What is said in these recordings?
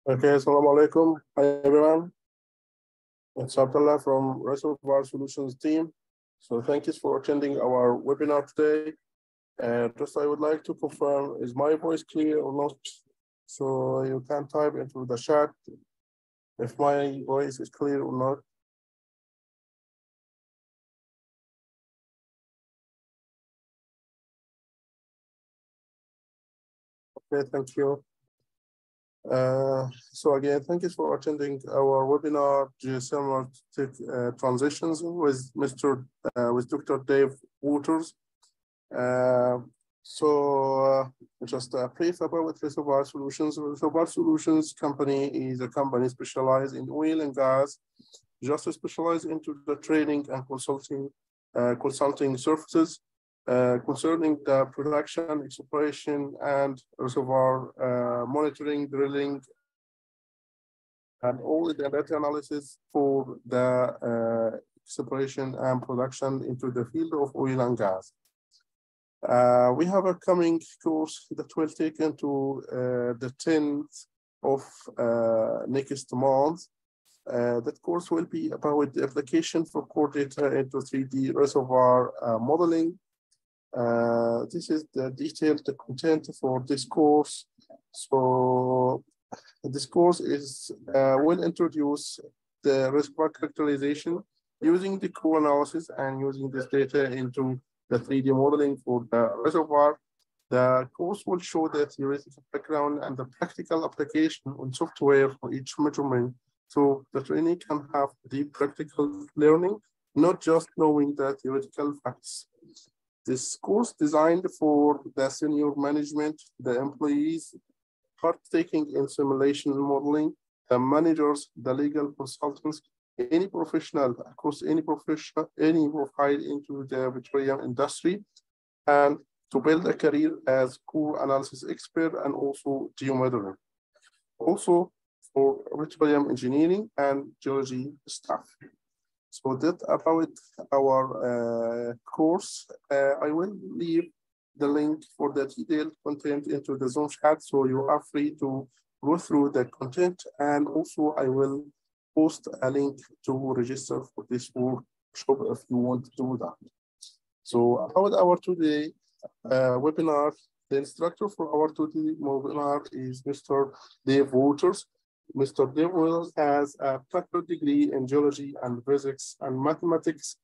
Okay, assalamu alaikum. Hi everyone. It's Abdullah from Reservoir Solutions team. So thank you for attending our webinar today. Just I would like to confirm, is my voice clear or not? So you can type into the chat if my voice is clear or not. Okay, thank you. So again, thank you for attending our webinar, Geothermal Transitions with Dr. Dave Waters. Just a brief about Reservoir Solutions. Reservoir Solutions company is a company specialized in oil and gas, just specialized into the training and consulting services concerning the production, exploration, and reservoir monitoring, drilling, and all the data analysis for the exploration and production into the field of oil and gas. We have a coming course that will take into the 10th of next month. That course will be about the application for core data into 3D reservoir modeling. This is the detailed content for this course. So this course is will introduce the reservoir characterization using the core analysis and using this data into the 3D modeling for the reservoir. The course will show the theoretical background and the practical application on software for each measurement, so the trainee can have deep practical learning, not just knowing the theoretical facts. This course designed for the senior management, the employees partaking in simulation modeling, the managers, the legal consultants, any professional across any profession, any profile into the petroleum industry, and to build a career as core analysis expert and also geomodeling. Also for petroleum engineering and geology staff. So that about our course. I will leave the link for the detailed content into the Zoom chat, so you are free to go through the content, and also I will post a link to register for this workshop if you want to do that. So about our today webinar, the instructor for our today webinar is Mr. Dave Waters. Mr. Dave Waters has a bachelor's degree in geology and physics and mathematics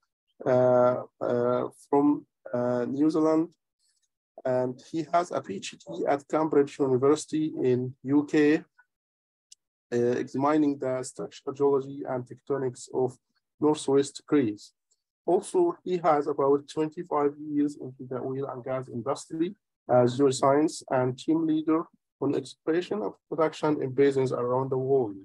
from New Zealand. And he has a PhD at Cambridge University in UK, examining the structural geology and tectonics of Northwest Greece. Also, he has about 25 years into the oil and gas industry as geoscience and team leader on exploration of production in basins around the world.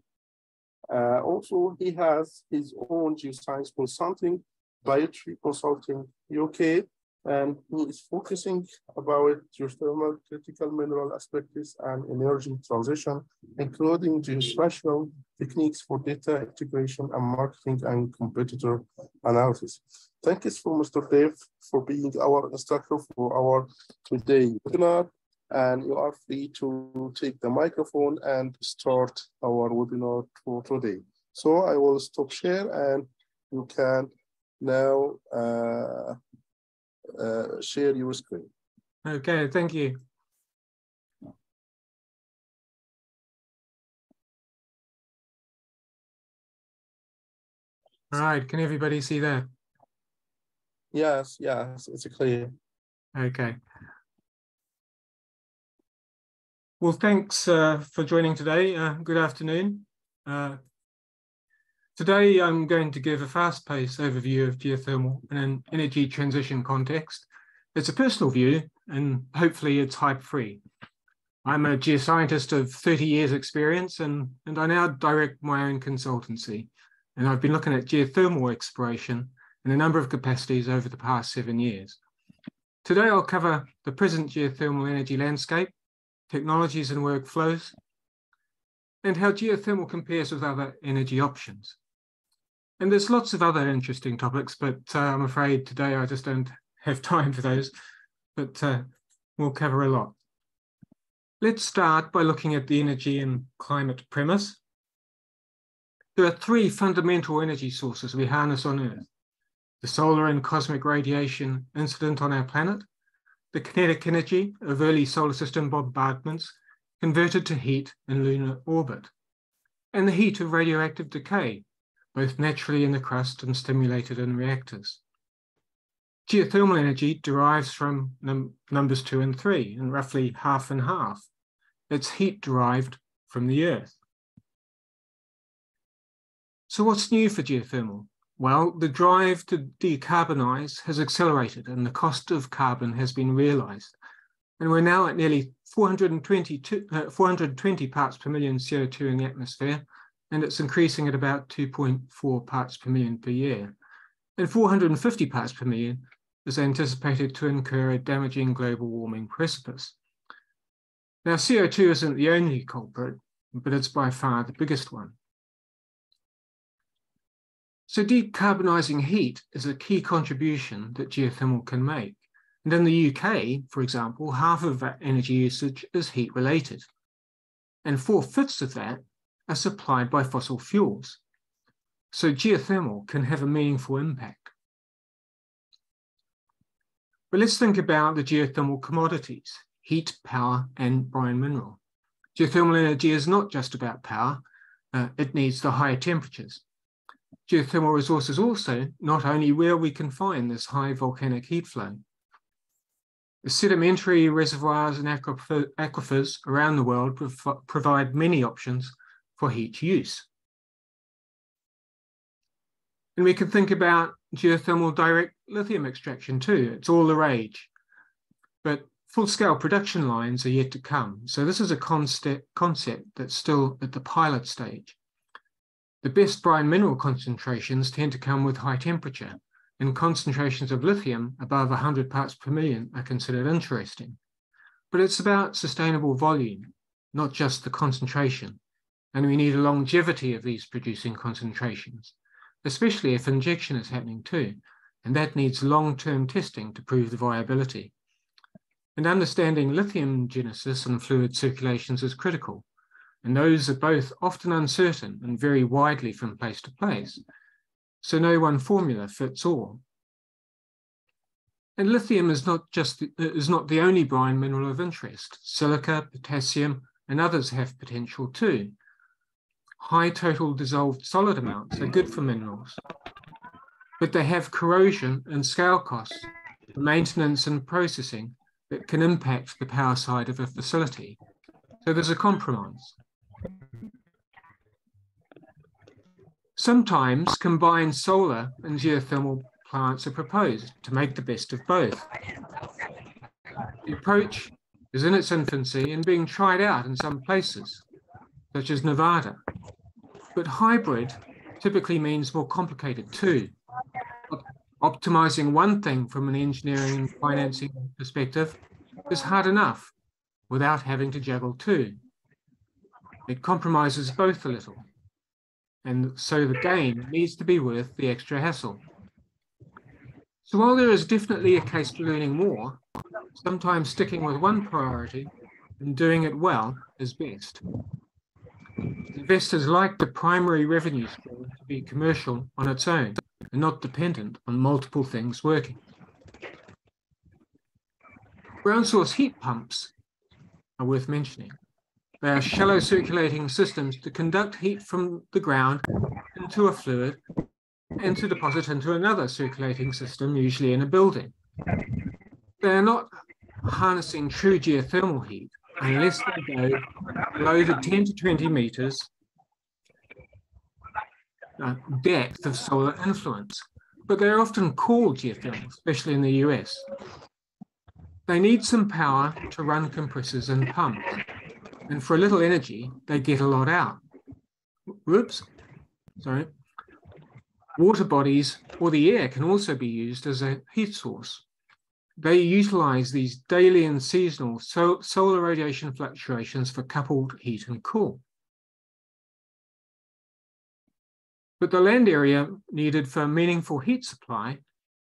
Also, he has his own geoscience consulting, Biotree Consulting UK, and he is focusing about geothermal critical mineral aspects and energy transition, including geospatial techniques for data integration and marketing and competitor analysis. Thank you for Mr. Dave for being our instructor for our today webinar, and you are free to take the microphone and start our webinar for today. So I will stop share and you can now share your screen. Okay, thank you. All right, can everybody see that? Yes, it's clear. Okay. Well, thanks for joining today. Good afternoon. Today, I'm going to give a fast-paced overview of geothermal in an energy transition context. It's a personal view, and hopefully it's hype-free. I'm a geoscientist of 30 years experience, and I now direct my own consultancy. And I've been looking at geothermal exploration in a number of capacities over the past 7 years. Today, I'll cover the present geothermal energy landscape, technologies and workflows, and how geothermal compares with other energy options. And there's lots of other interesting topics, but I'm afraid today I just don't have time for those, but we'll cover a lot. Let's start by looking at the energy and climate premise. There are three fundamental energy sources we harness on Earth: the solar and cosmic radiation incident on our planet, the kinetic energy of early solar system bombardments converted to heat in lunar orbit, and the heat of radioactive decay, both naturally in the crust and stimulated in reactors. Geothermal energy derives from numbers 2 and 3, and roughly half and half. It's heat derived from the Earth. So what's new for geothermal? Well, the drive to decarbonize has accelerated and the cost of carbon has been realized. And we're now at nearly 420 parts per million CO2 in the atmosphere, and it's increasing at about 2.4 parts per million per year. And 450 parts per million is anticipated to incur a damaging global warming precipice. Now, CO2 isn't the only culprit, but it's by far the biggest one. So decarbonising heat is a key contribution that geothermal can make. And in the UK, for example, half of that energy usage is heat related. And 4/5 of that are supplied by fossil fuels. So geothermal can have a meaningful impact. But let's think about the geothermal commodities: heat, power, and brine mineral. Geothermal energy is not just about power, it needs the higher temperatures. Geothermal resources also not only where we can find this high volcanic heat flow. The sedimentary reservoirs and aquifers around the world provide many options for heat use. And we can think about geothermal direct lithium extraction too. It's all the rage. But full-scale production lines are yet to come. So this is a concept that's still at the pilot stage. The best brine mineral concentrations tend to come with high temperature, and concentrations of lithium above 100 parts per million are considered interesting. But it's about sustainable volume, not just the concentration. And we need a longevity of these producing concentrations, especially if injection is happening too. And that needs long-term testing to prove the viability. And understanding lithium genesis and fluid circulations is critical. And those are both often uncertain and vary widely from place to place. So no one formula fits all. And lithium is not the only brine mineral of interest. Silica, potassium, and others have potential too. High total dissolved solid amounts are good for minerals, but they have corrosion and scale costs, maintenance and processing that can impact the power side of a facility. So there's a compromise. Sometimes combined solar and geothermal plants are proposed to make the best of both. The approach is in its infancy and being tried out in some places, such as Nevada. But hybrid typically means more complicated too. Optimizing one thing from an engineering and financing perspective is hard enough without having to juggle two. It compromises both a little, and so the gain needs to be worth the extra hassle. So while there is definitely a case for learning more, sometimes sticking with one priority and doing it well is best. Investors like the primary revenue stream to be commercial on its own and not dependent on multiple things working. Ground source heat pumps are worth mentioning. They are shallow circulating systems to conduct heat from the ground into a fluid and to deposit into another circulating system, usually in a building. They are not harnessing true geothermal heat unless they go below the 10 to 20 meters depth of solar influence, but they're often called geothermal, especially in the US. They need some power to run compressors and pumps, and for a little energy, they get a lot out. Water bodies or the air can also be used as a heat source. They utilize these daily and seasonal solar radiation fluctuations for coupled heat and cool. But the land area needed for meaningful heat supply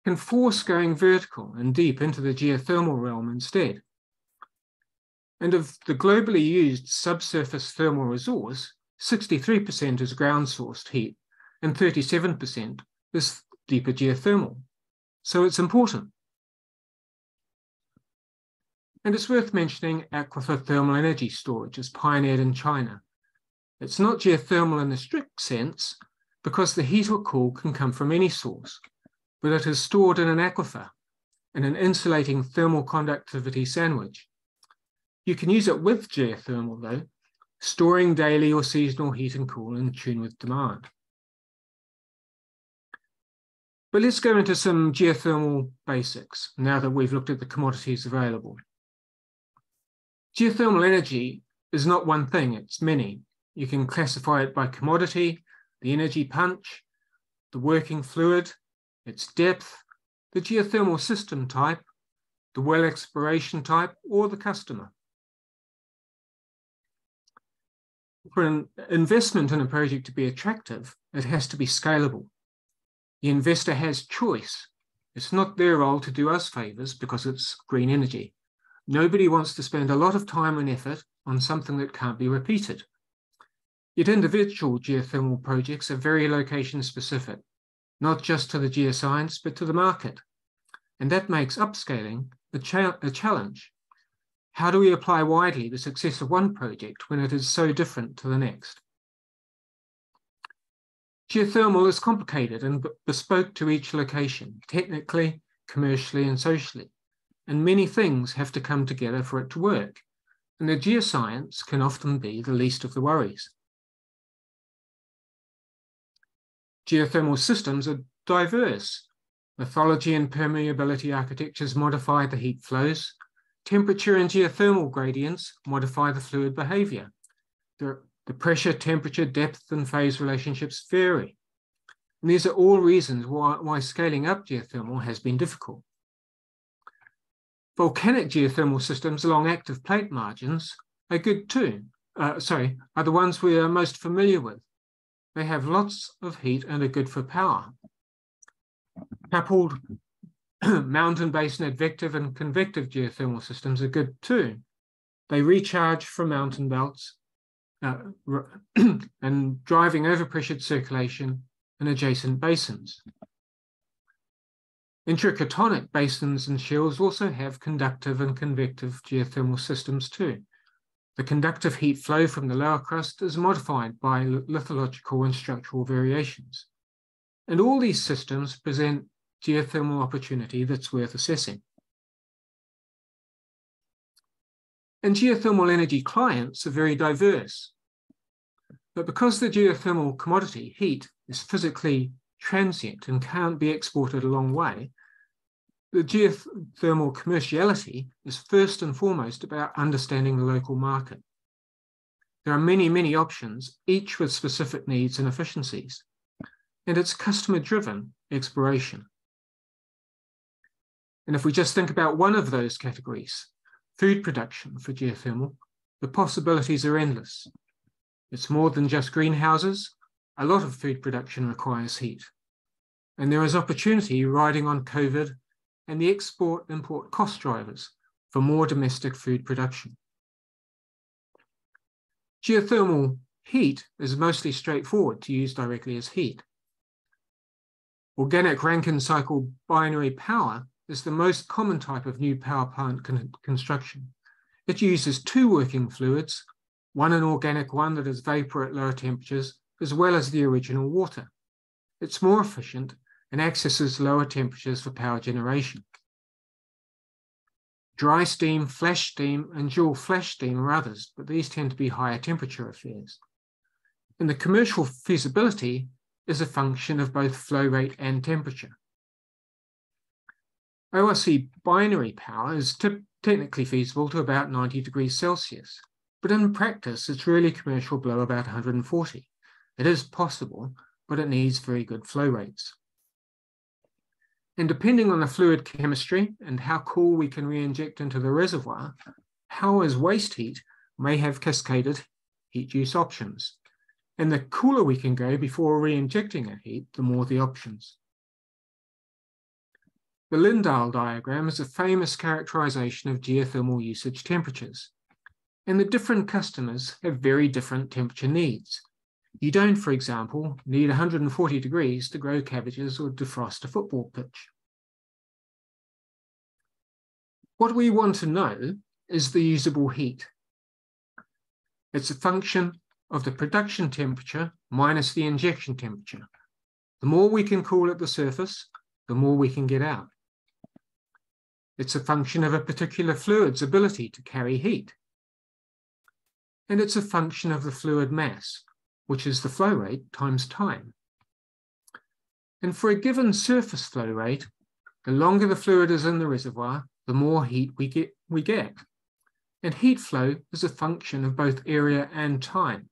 can force going vertical and deep into the geothermal realm instead. And of the globally used subsurface thermal resource, 63% is ground-sourced heat and 37% is deeper geothermal. So it's important. And it's worth mentioning aquifer thermal energy storage is pioneered in China. It's not geothermal in the strict sense because the heat or cool can come from any source, but it is stored in an aquifer in an insulating thermal conductivity sandwich. You can use it with geothermal though, storing daily or seasonal heat and cool in tune with demand. But let's go into some geothermal basics now that we've looked at the commodities available. Geothermal energy is not one thing, it's many. You can classify it by commodity, the energy punch, the working fluid, its depth, the geothermal system type, the well exploration type, or the customer. For an investment in a project to be attractive, it has to be scalable. The investor has choice. It's not their role to do us favors because it's green energy. Nobody wants to spend a lot of time and effort on something that can't be repeated. Yet individual geothermal projects are very location specific, not just to the geoscience, but to the market. And that makes upscaling a challenge. How do we apply widely the success of one project when it is so different to the next? Geothermal is complicated and bespoke to each location, technically, commercially, and socially. And many things have to come together for it to work. And the geoscience can often be the least of the worries. Geothermal systems are diverse. Lithology and permeability architectures modify the heat flows. Temperature and geothermal gradients modify the fluid behavior. The pressure, temperature, depth, and phase relationships vary. And these are all reasons why scaling up geothermal has been difficult. Volcanic geothermal systems along active plate margins are good too. Are the ones we are most familiar with. They have lots of heat and are good for power. Coupled mountain-based advective and convective geothermal systems are good too. They recharge from mountain belts and driving overpressured circulation in adjacent basins. Intracratonic basins and shales also have conductive and convective geothermal systems too. The conductive heat flow from the lower crust is modified by lithological and structural variations. And all these systems present geothermal opportunity that's worth assessing. And geothermal energy clients are very diverse. But because the geothermal commodity, heat, is physically transient and can't be exported a long way, the geothermal commerciality is first and foremost about understanding the local market. There are many, many options, each with specific needs and efficiencies, and it's customer-driven exploration. And if we just think about one of those categories, food production for geothermal, the possibilities are endless. It's more than just greenhouses. A lot of food production requires heat. And there is opportunity riding on COVID and the export-import cost drivers for more domestic food production. Geothermal heat is mostly straightforward to use directly as heat. Organic Rankine cycle binary power is the most common type of new power plant construction. It uses two working fluids, one an organic one that is vapor at lower temperatures, as well as the original water. It's more efficient and accesses lower temperatures for power generation. Dry steam, flash steam, and dual flash steam are others, but these tend to be higher temperature affairs. And the commercial feasibility is a function of both flow rate and temperature. ORC binary power is technically feasible to about 90 degrees Celsius, but in practice, it's really commercial below about 140. It is possible, but it needs very good flow rates. And depending on the fluid chemistry and how cool we can re-inject into the reservoir, power as waste heat may have cascaded heat use options. And the cooler we can go before re-injecting that heat, the more the options. The Lindahl diagram is a famous characterization of geothermal usage temperatures. And the different customers have very different temperature needs. You don't, for example, need 140 degrees to grow cabbages or defrost a football pitch. What we want to know is the usable heat. It's a function of the production temperature minus the injection temperature. The more we can cool at the surface, the more we can get out. It's a function of a particular fluid's ability to carry heat. And it's a function of the fluid mass, which is the flow rate times time. And for a given surface flow rate, the longer the fluid is in the reservoir, the more heat we get. And heat flow is a function of both area and time.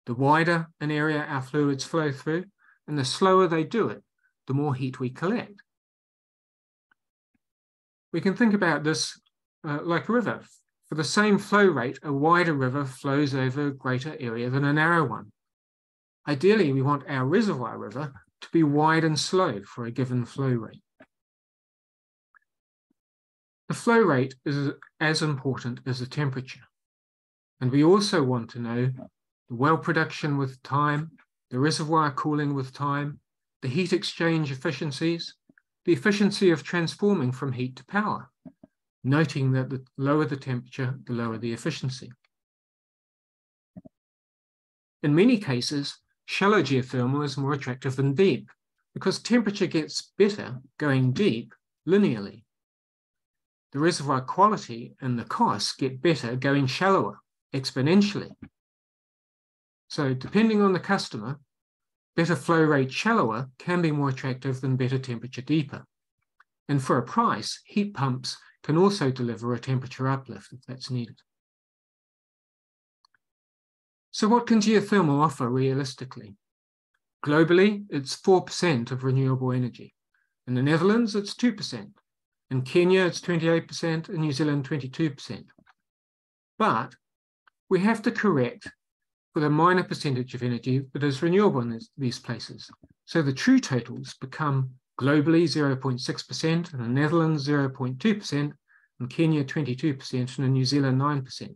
The wider an area our fluids flow through, and the slower they do it, the more heat we collect. We can think about this like a river. For the same flow rate, a wider river flows over a greater area than a narrow one. Ideally, we want our reservoir river to be wide and slow for a given flow rate. The flow rate is as important as the temperature. And we also want to know the well production with time, the reservoir cooling with time, the heat exchange efficiencies, the efficiency of transforming from heat to power, noting that the lower the temperature, the lower the efficiency. In many cases, shallow geothermal is more attractive than deep because temperature gets better going deep linearly. The reservoir quality and the costs get better going shallower exponentially. So depending on the customer, better flow rate shallower can be more attractive than better temperature deeper. And for a price, heat pumps can also deliver a temperature uplift if that's needed. So what can geothermal offer realistically? Globally, it's 4% of renewable energy. In the Netherlands, it's 2%. In Kenya, it's 28%. In New Zealand, 22%. But we have to correct for the minor percentage of energy that is renewable in these places. So the true totals become globally 0.6%, in the Netherlands 0.2%, in Kenya 22%, and in New Zealand 9%.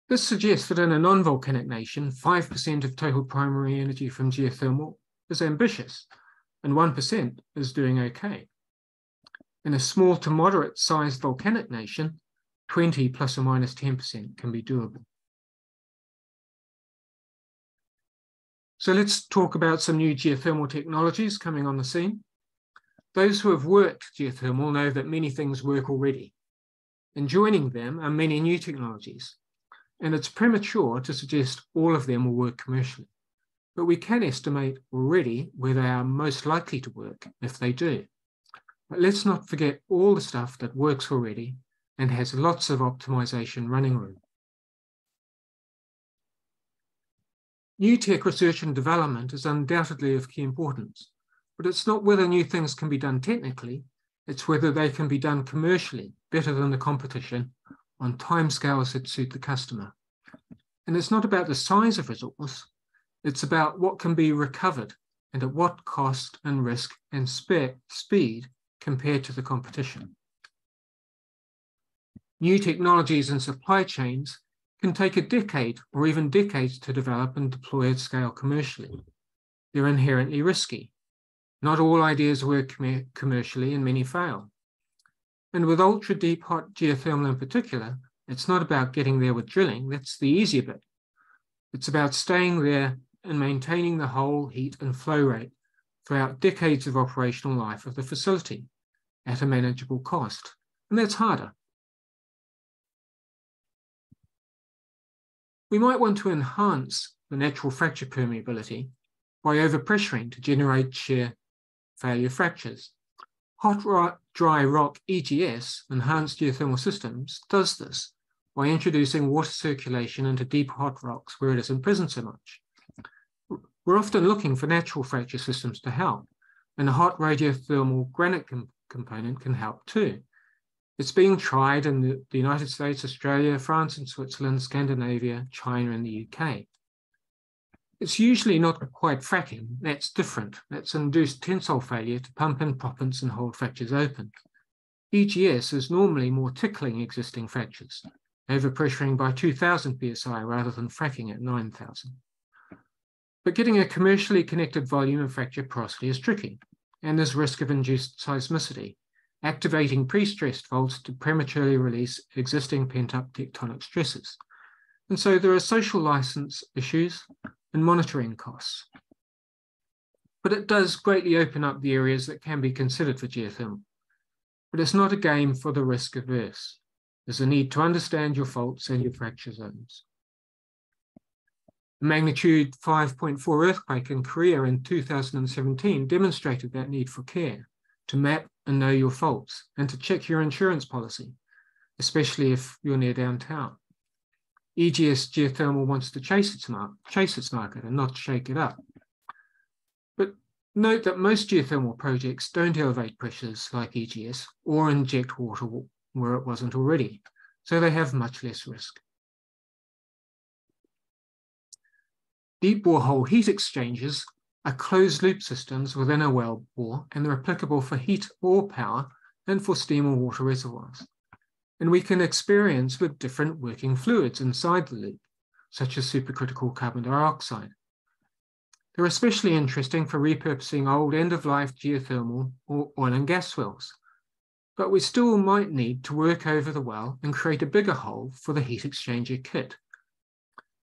This suggests that in a non-volcanic nation, 5% of total primary energy from geothermal is ambitious, and 1% is doing okay. In a small to moderate sized volcanic nation, 20 plus or minus 10% can be doable. So let's talk about some new geothermal technologies coming on the scene. Those who have worked geothermal know that many things work already. And joining them are many new technologies. And it's premature to suggest all of them will work commercially. But we can estimate already where they are most likely to work if they do. But let's not forget all the stuff that works already and has lots of optimization running room. New tech research and development is undoubtedly of key importance, but it's not whether new things can be done technically, it's whether they can be done commercially better than the competition on timescales that suit the customer. And it's not about the size of resource, it's about what can be recovered and at what cost and risk and speed compared to the competition. New technologies and supply chains can take a decade or even decades to develop and deploy at scale commercially. They're inherently risky. Not all ideas work commercially and many fail. And with ultra deep hot geothermal in particular, it's not about getting there with drilling, that's the easier bit. It's about staying there and maintaining the whole heat and flow rate throughout decades of operational life of the facility at a manageable cost. And that's harder. We might want to enhance the natural fracture permeability by overpressuring to generate shear failure fractures. Hot dry rock EGS, enhanced geothermal systems, does this by introducing water circulation into deep hot rocks where it isn't present so much. We're often looking for natural fracture systems to help, and a hot radiothermal granite component can help too. It's being tried in the United States, Australia, France and Switzerland, Scandinavia, China and the UK. It's usually not quite fracking, that's different. That's induced tensile failure to pump in proppants and hold fractures open. EGS is normally more tickling existing fractures, overpressuring by 2000 psi rather than fracking at 9000. But getting a commercially connected volume of fracture porosity is tricky, and there's risk of induced seismicity, activating pre-stressed faults to prematurely release existing pent-up tectonic stresses. And so there are social license issues and monitoring costs. But it does greatly open up the areas that can be considered for geothermal. But it's not a game for the risk averse. There's a need to understand your faults and your fracture zones. The magnitude 5.4 earthquake in Korea in 2017 demonstrated that need for care, to map and know your faults, and to check your insurance policy, especially if you're near downtown. EGS Geothermal wants to chase its market and not shake it up. But note that most geothermal projects don't elevate pressures like EGS or inject water where it wasn't already, so they have much less risk. Deep borehole heat exchangers are closed-loop systems within a well bore, and they're applicable for heat or power and for steam or water reservoirs. And we can experience with different working fluids inside the loop, such as supercritical carbon dioxide. They're especially interesting for repurposing old end-of-life geothermal or oil and gas wells. But we still might need to work over the well and create a bigger hole for the heat exchanger kit.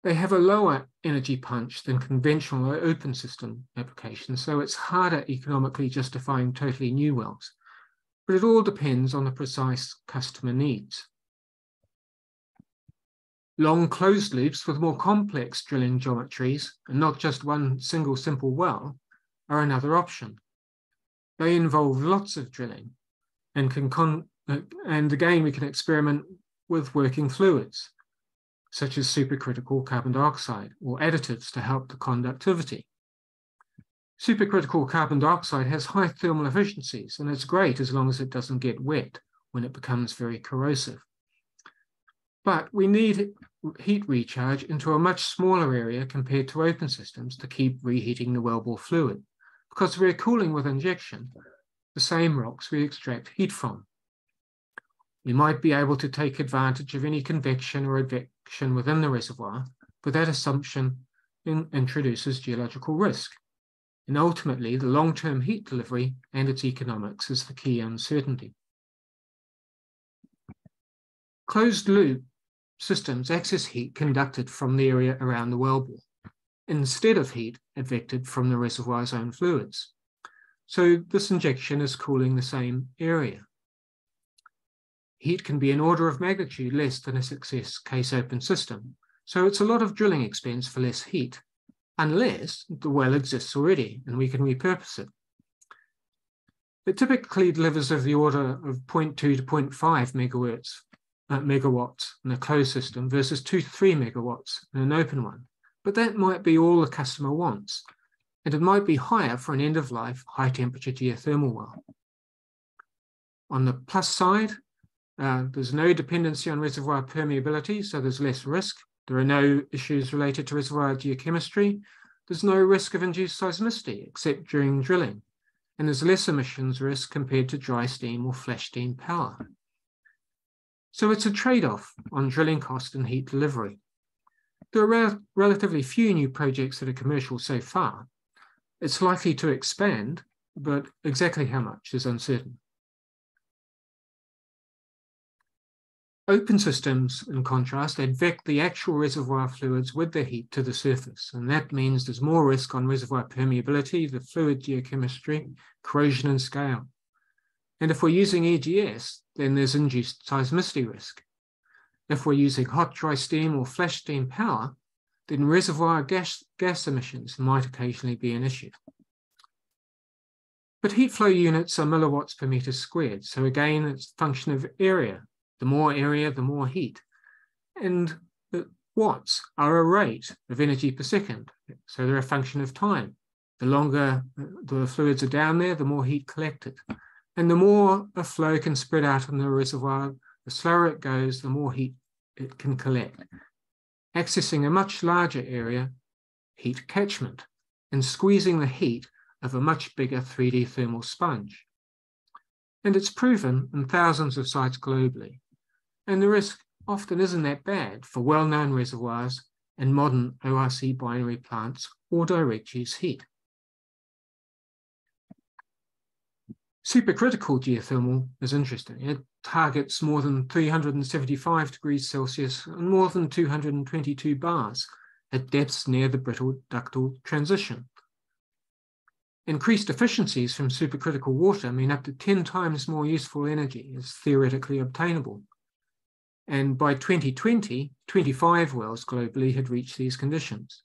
They have a lower energy punch than conventional or open system applications, so it's harder economically justifying totally new wells. But it all depends on the precise customer needs. Long closed loops with more complex drilling geometries, and not just one single simple well, are another option. They involve lots of drilling, and again we can experiment with working fluids, such as supercritical carbon dioxide or additives to help the conductivity. Supercritical carbon dioxide has high thermal efficiencies, and it's great as long as it doesn't get wet when it becomes very corrosive. But we need heat recharge into a much smaller area compared to open systems to keep reheating the wellbore fluid, because we're cooling with injection the same rocks we extract heat from. We might be able to take advantage of any convection or advection within the reservoir, but that assumption introduces geological risk. And ultimately, the long-term heat delivery and its economics is the key uncertainty. Closed-loop systems access heat conducted from the area around the wellbore, instead of heat advected from the reservoir's own fluids. So this injection is cooling the same area. Heat can be an order of magnitude less than a success case open system, so it's a lot of drilling expense for less heat, unless the well exists already and we can repurpose it. It typically delivers of the order of 0.2 to 0.5 megawatts in a closed system versus 2 to 3 megawatts in an open one. But that might be all the customer wants, and it might be higher for an end-of-life, high-temperature geothermal well. On the plus side, there's no dependency on reservoir permeability, so there's less risk. There are no issues related to reservoir geochemistry. There's no risk of induced seismicity, except during drilling. And there's less emissions risk compared to dry steam or flash steam power. So it's a trade-off on drilling cost and heat delivery. There are relatively few new projects that are commercial so far. It's likely to expand, but exactly how much is uncertain. Open systems, in contrast, advect the actual reservoir fluids with their heat to the surface, and that means there's more risk on reservoir permeability, the fluid geochemistry, corrosion and scale. And if we're using EGS, then there's induced seismicity risk. If we're using hot dry steam or flash steam power, then reservoir gas emissions might occasionally be an issue. But heat flow units are milliwatts per meter squared, so again, it's a function of area. The more area, the more heat. And the watts are a rate of energy per second, so they're a function of time. The longer the fluids are down there, the more heat collected. And the more a flow can spread out in the reservoir, the slower it goes, the more heat it can collect. Accessing a much larger area, heat catchment, and squeezing the heat of a much bigger 3D thermal sponge. And it's proven in thousands of sites globally. And the risk often isn't that bad for well-known reservoirs and modern ORC binary plants or direct use heat. Supercritical geothermal is interesting. It targets more than 375 degrees Celsius and more than 222 bars at depths near the brittle ductile transition. Increased efficiencies from supercritical water mean up to 10 times more useful energy is theoretically obtainable. And by 2020, 25 wells globally had reached these conditions.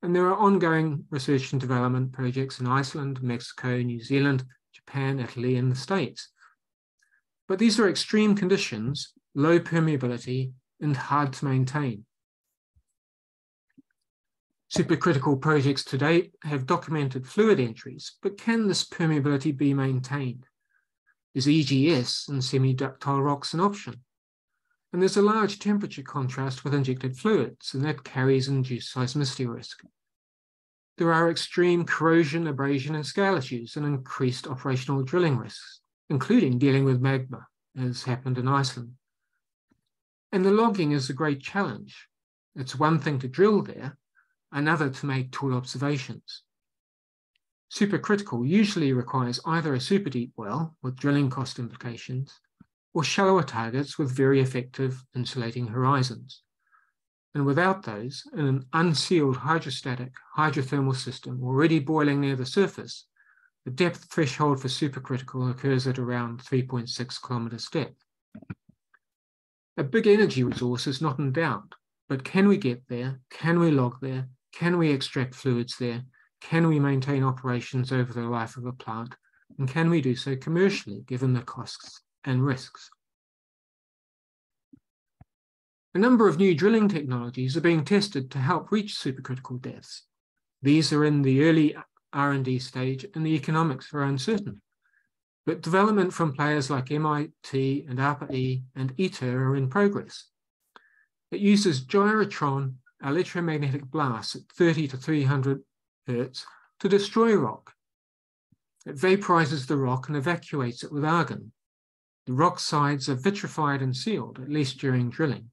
And there are ongoing research and development projects in Iceland, Mexico, New Zealand, Japan, Italy, and the States. But these are extreme conditions, low permeability, and hard to maintain. Supercritical projects to date have documented fluid entries, but can this permeability be maintained? Is EGS and semi-ductile rocks an option? And there's a large temperature contrast with injected fluids, and that carries induced seismicity risk. There are extreme corrosion, abrasion, and scale issues, and increased operational drilling risks, including dealing with magma, as happened in Iceland. And the logging is a great challenge. It's one thing to drill there, another to make tool observations. Supercritical usually requires either a super deep well with drilling cost implications, or shallower targets with very effective insulating horizons. And without those, in an unsealed hydrostatic hydrothermal system already boiling near the surface, the depth threshold for supercritical occurs at around 3.6 kilometers depth. A big energy resource is not in doubt, but can we get there? Can we log there? Can we extract fluids there? Can we maintain operations over the life of a plant? And can we do so commercially, given the costs and risks? A number of new drilling technologies are being tested to help reach supercritical depths. These are in the early R&D stage and the economics are uncertain. But development from players like MIT and ARPA-E and ITER are in progress. It uses gyrotron electromagnetic blasts at 30 to 300 Hertz to destroy rock. It vaporizes the rock and evacuates it with argon. The rock sides are vitrified and sealed, at least during drilling.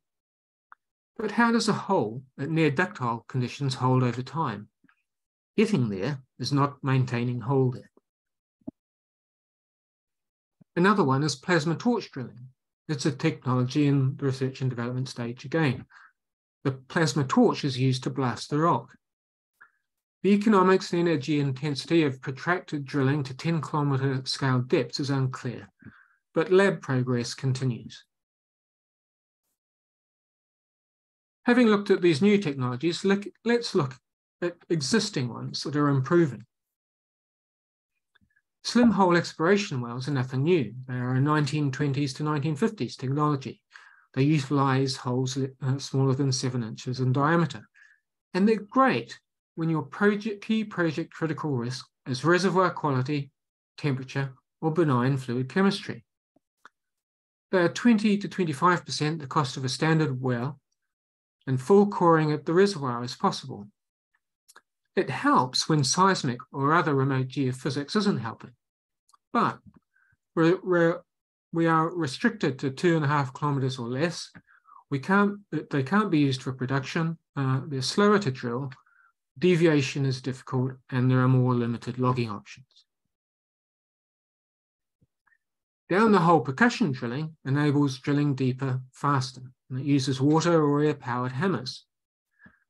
But how does a hole at near ductile conditions hold over time? Getting there is not maintaining hole depth. Another one is plasma torch drilling. It's a technology in the research and development stage again. The plasma torch is used to blast the rock. The economics and energy intensity of protracted drilling to 10-kilometer scale depths is unclear, but lab progress continues. Having looked at these new technologies, let's look at existing ones that are improving. Slim hole exploration wells are nothing new. They are a 1920s to 1950s technology. They utilize holes smaller than 7 inches in diameter. And they're great when your key project critical risk is reservoir quality, temperature, or benign fluid chemistry. They are 20 to 25% the cost of a standard well, and full coring at the reservoir is possible. It helps when seismic or other remote geophysics isn't helping, but we are restricted to 2.5 kilometers or less. They can't be used for production. They're slower to drill. Deviation is difficult, and there are more limited logging options. Down the hole percussion drilling enables drilling deeper, faster, and it uses water or air-powered hammers.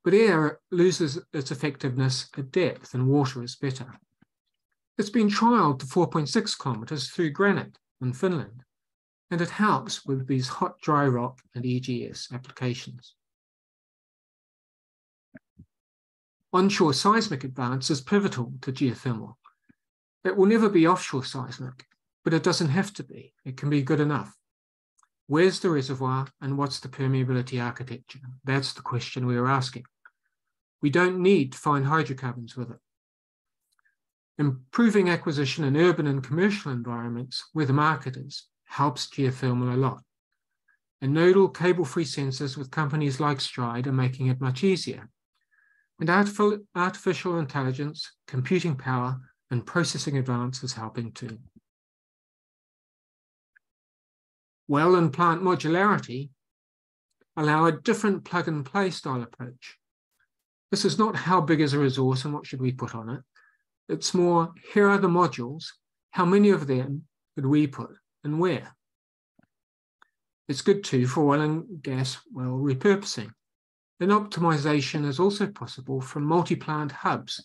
But air loses its effectiveness at depth, and water is better. It's been trialled to 4.6 kilometers through granite in Finland, and it helps with these hot, dry rock and EGS applications. Onshore seismic advance is pivotal to geothermal. It will never be offshore seismic, but it doesn't have to be. It can be good enough. Where's the reservoir and what's the permeability architecture? That's the question we are asking. We don't need to find hydrocarbons with it. Improving acquisition in urban and commercial environments where the market is helps geothermal a lot. And nodal cable-free sensors with companies like Stride are making it much easier. And artificial intelligence, computing power, and processing advance is helping too. Well and plant modularity allow a different plug-and-play style approach. This is not how big is a resource and what should we put on it. It's more, here are the modules, how many of them could we put and where? It's good too for oil and gas well repurposing. Then optimization is also possible from multi-plant hubs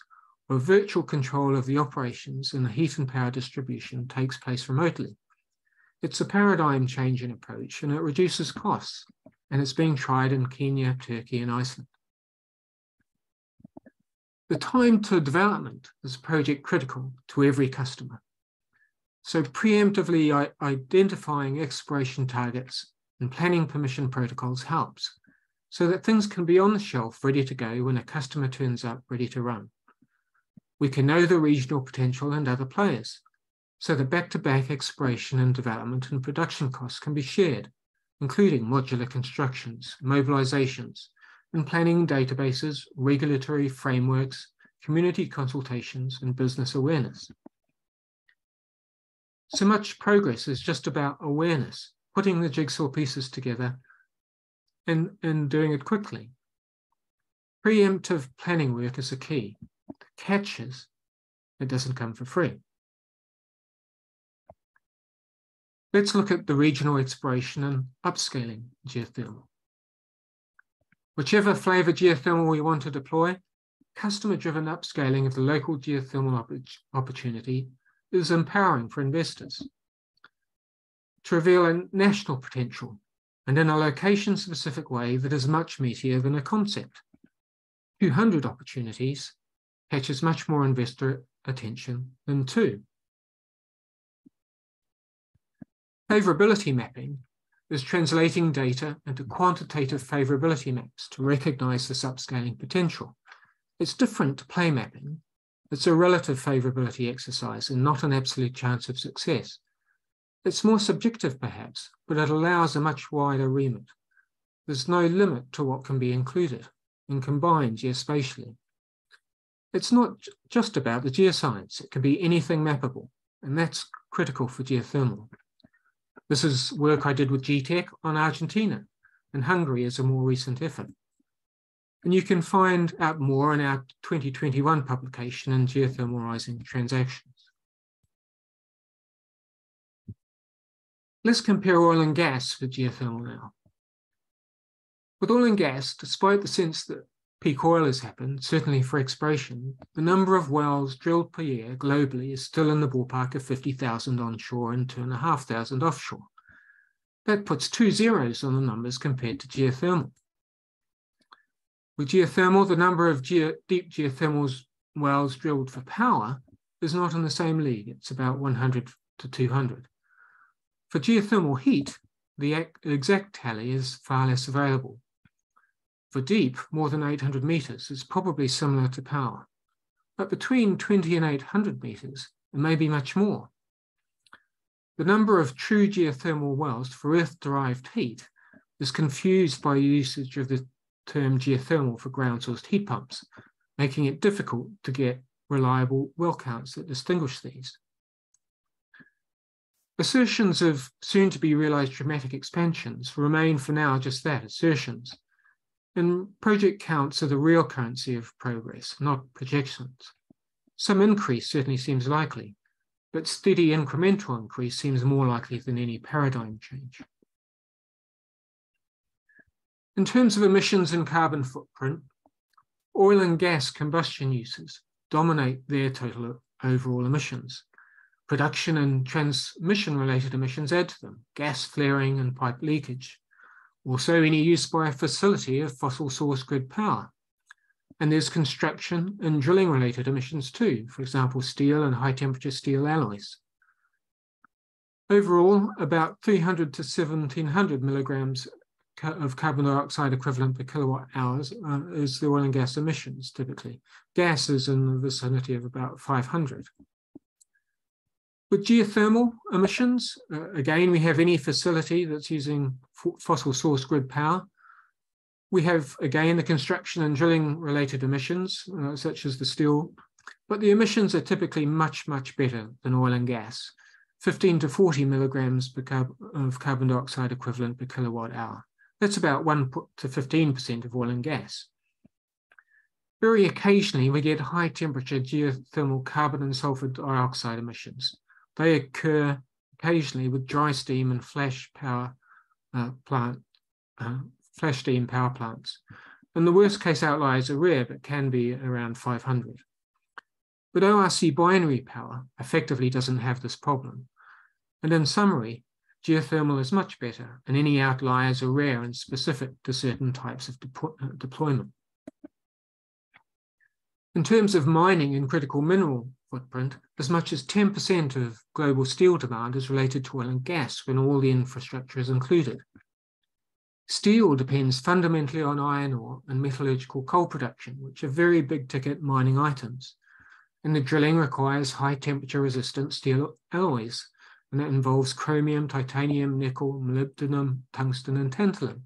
where virtual control of the operations and the heat and power distribution takes place remotely. It's a paradigm change in approach and it reduces costs, and it's being tried in Kenya, Turkey, and Iceland. The time to development is project critical to every customer. So preemptively identifying exploration targets and planning permission protocols helps, so that things can be on the shelf ready to go when a customer turns up ready to run. We can know the regional potential and other players, so that back-to-back exploration and development and production costs can be shared, including modular constructions, mobilizations, and planning databases, regulatory frameworks, community consultations, and business awareness. So much progress is just about awareness, putting the jigsaw pieces together and doing it quickly. Preemptive planning work is the key. The catch is it doesn't come for free. Let's look at the regional exploration and upscaling geothermal. Whichever flavor geothermal we want to deploy, customer-driven upscaling of the local geothermal opportunity is empowering for investors to reveal a national potential and in a location-specific way that is much meatier than a concept. 200 opportunities catches much more investor attention than 2. Favorability mapping is translating data into quantitative favorability maps to recognize this upscaling potential. It's different to play mapping. It's a relative favorability exercise and not an absolute chance of success. It's more subjective perhaps, but it allows a much wider remit. There's no limit to what can be included and combined geospatially. It's not just about the geoscience. It can be anything mappable, and that's critical for geothermal. This is work I did with GTEC on Argentina, and Hungary is a more recent effort. And you can find out more in our 2021 publication in Geothermal Rising Transactions. Let's compare oil and gas with geothermal now. With oil and gas, despite the sense that peak oil has happened, certainly for exploration, the number of wells drilled per year globally is still in the ballpark of 50,000 onshore and 2,500 offshore. That puts 2 zeros on the numbers compared to geothermal. With geothermal, the number of deep geothermal wells drilled for power is not in the same league. It's about 100 to 200. For geothermal heat, the exact tally is far less available. For deep, more than 800 meters is probably similar to power, but between 20 and 800 meters, it may be much more. The number of true geothermal wells for earth-derived heat is confused by usage of the term geothermal for ground-sourced heat pumps, making it difficult to get reliable well counts that distinguish these. Assertions of soon-to-be-realized dramatic expansions remain for now just that, assertions. And project counts are the real currency of progress, not projections. Some increase certainly seems likely, but steady incremental increase seems more likely than any paradigm change. In terms of emissions and carbon footprint, oil and gas combustion uses dominate their total overall emissions. Production and transmission-related emissions add to them, gas flaring and pipe leakage. Also, any use by a facility of fossil source grid power. And there's construction and drilling-related emissions too, for example, steel and high-temperature steel alloys. Overall, about 300 to 1,700 milligrams of carbon dioxide equivalent per kilowatt hours is the oil and gas emissions, typically. Gas is in the vicinity of about 500. With geothermal emissions, again, we have any facility that's using fossil source grid power. We have, again, the construction and drilling related emissions, such as the steel, but the emissions are typically much, much better than oil and gas, 15 to 40 milligrams of carbon dioxide equivalent per kilowatt hour. That's about 1 to 15% of oil and gas. Very occasionally, we get high temperature geothermal carbon and sulfur dioxide emissions. They occur occasionally with dry steam and flash steam power plants. And the worst case outliers are rare, but can be around 500. But ORC binary power effectively doesn't have this problem. And in summary, geothermal is much better, and any outliers are rare and specific to certain types of deployment. In terms of mining and critical mineral footprint, as much as 10% of global steel demand is related to oil and gas when all the infrastructure is included. Steel depends fundamentally on iron ore and metallurgical coal production, which are very big-ticket mining items. And the drilling requires high-temperature resistant steel alloys, and that involves chromium, titanium, nickel, molybdenum, tungsten, and tantalum.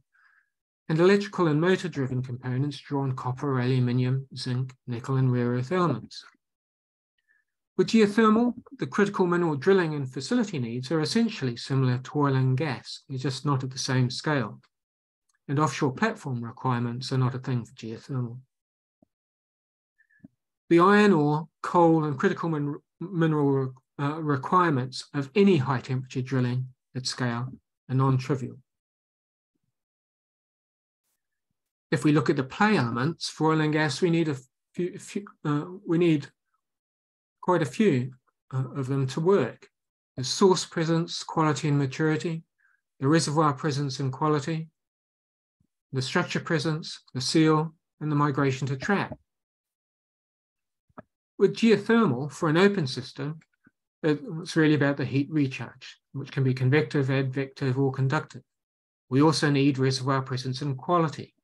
And electrical and motor-driven components draw on copper, aluminium, zinc, nickel, and rare earth elements. With geothermal, the critical mineral drilling and facility needs are essentially similar to oil and gas, they're just not at the same scale. And offshore platform requirements are not a thing for geothermal. The iron ore, coal, and critical mineral requirements of any high-temperature drilling at scale are non-trivial. If we look at the play elements for oil and gas, we need quite a few of them to work. The source presence, quality, and maturity, the reservoir presence and quality, the structure presence, the seal, and the migration to trap. With geothermal, for an open system, it's really about the heat recharge, which can be convective, advective, or conductive. We also need reservoir presence and quality.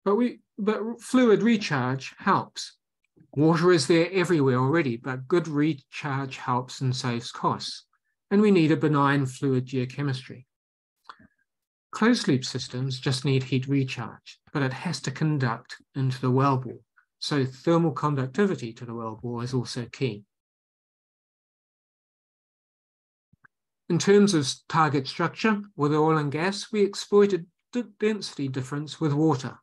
But fluid recharge helps. Water is there everywhere already, but good recharge helps and saves costs. And we need a benign fluid geochemistry. Closed-loop systems just need heat recharge, but it has to conduct into the wellbore. So thermal conductivity to the wellbore is also key. In terms of target structure, with oil and gas, we exploited density difference with water.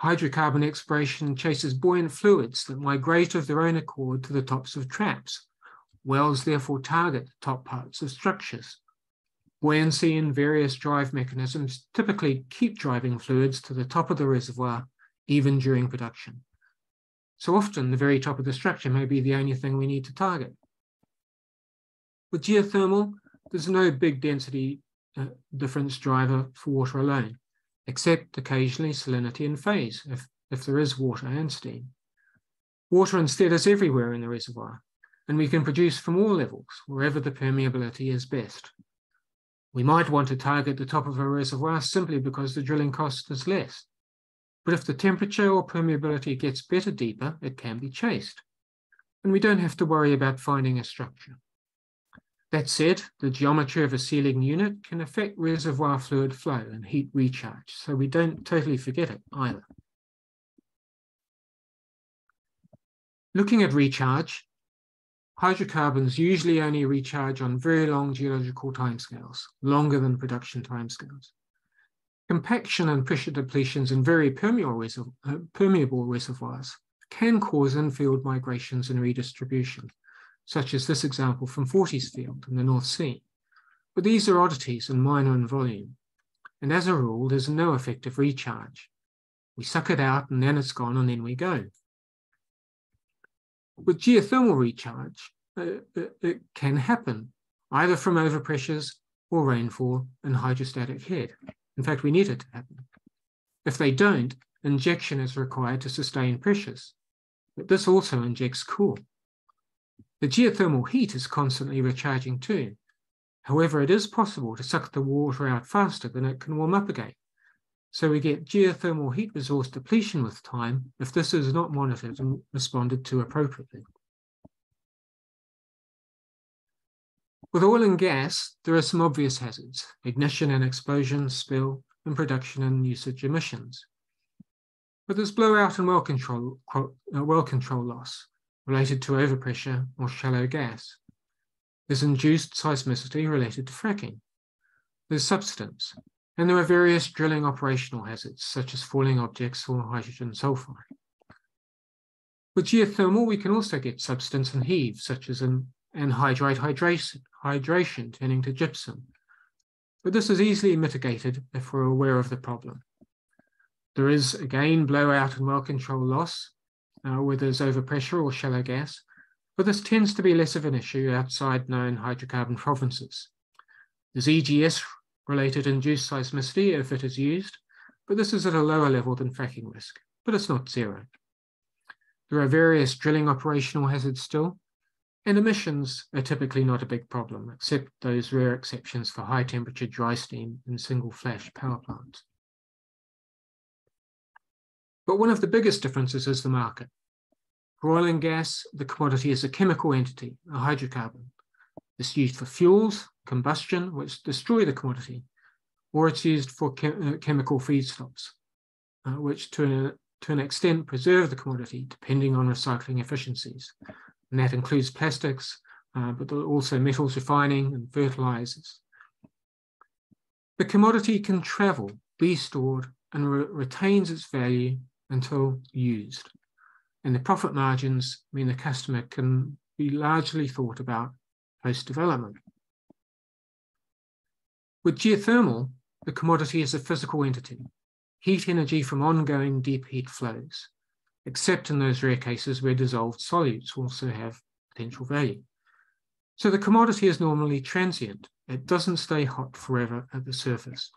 Hydrocarbon exploration chases buoyant fluids that migrate of their own accord to the tops of traps. Wells therefore target the top parts of structures. Buoyancy and various drive mechanisms typically keep driving fluids to the top of the reservoir, even during production. So often, the very top of the structure may be the only thing we need to target. With geothermal, there's no big density difference driver for water alone, except occasionally salinity and phase, if there is water and steam. Water instead is everywhere in the reservoir, and we can produce from all levels, wherever the permeability is best. We might want to target the top of a reservoir simply because the drilling cost is less. But if the temperature or permeability gets better deeper, it can be chased. And we don't have to worry about finding a structure. That said, the geometry of a sealing unit can affect reservoir fluid flow and heat recharge, so we don't totally forget it either. Looking at recharge, hydrocarbons usually only recharge on very long geological timescales, longer than production timescales. Compaction and pressure depletions in very permeable reservoirs can cause in-field migrations and redistribution, such as this example from Forties Field in the North Sea. But these are oddities and minor in volume, and as a rule, there's no effective recharge. We suck it out and then it's gone and then we go. With geothermal recharge, it can happen, either from overpressures or rainfall and hydrostatic head. In fact, we need it to happen. If they don't, injection is required to sustain pressures, but this also injects cool. The geothermal heat is constantly recharging too. However, it is possible to suck the water out faster than it can warm up again. So we get geothermal heat resource depletion with time if this is not monitored and responded to appropriately. With oil and gas, there are some obvious hazards: ignition and explosion, spill, and production and usage emissions. But there's blowout and well control loss related to overpressure or shallow gas. There's induced seismicity related to fracking. There's subsidence, And there are various drilling operational hazards, such as falling objects or hydrogen sulfide. With geothermal, we can also get subsidence and heave, such as anhydrite hydration turning to gypsum. But this is easily mitigated if we're aware of the problem. There is, again, blowout and well-controlled loss, where there's overpressure or shallow gas, but this tends to be less of an issue outside known hydrocarbon provinces. There's EGS-related induced seismicity if it is used, but this is at a lower level than fracking risk, but it's not zero. There are various drilling operational hazards still, and emissions are typically not a big problem, except those rare exceptions for high-temperature dry steam in single-flash power plants. But one of the biggest differences is the market. For oil and gas, the commodity is a chemical entity, a hydrocarbon. It's used for fuels, combustion, which destroy the commodity, or it's used for chemical feedstocks, which to an extent preserve the commodity depending on recycling efficiencies. And that includes plastics, but also metals refining and fertilizers. The commodity can travel, be stored, and retains its value until used. And the profit margins mean the customer can be largely thought about post-development. With geothermal, the commodity is a physical entity, heat energy from ongoing deep heat flows, except in those rare cases where dissolved solutes also have potential value. So the commodity is normally transient. It doesn't stay hot forever at the surface,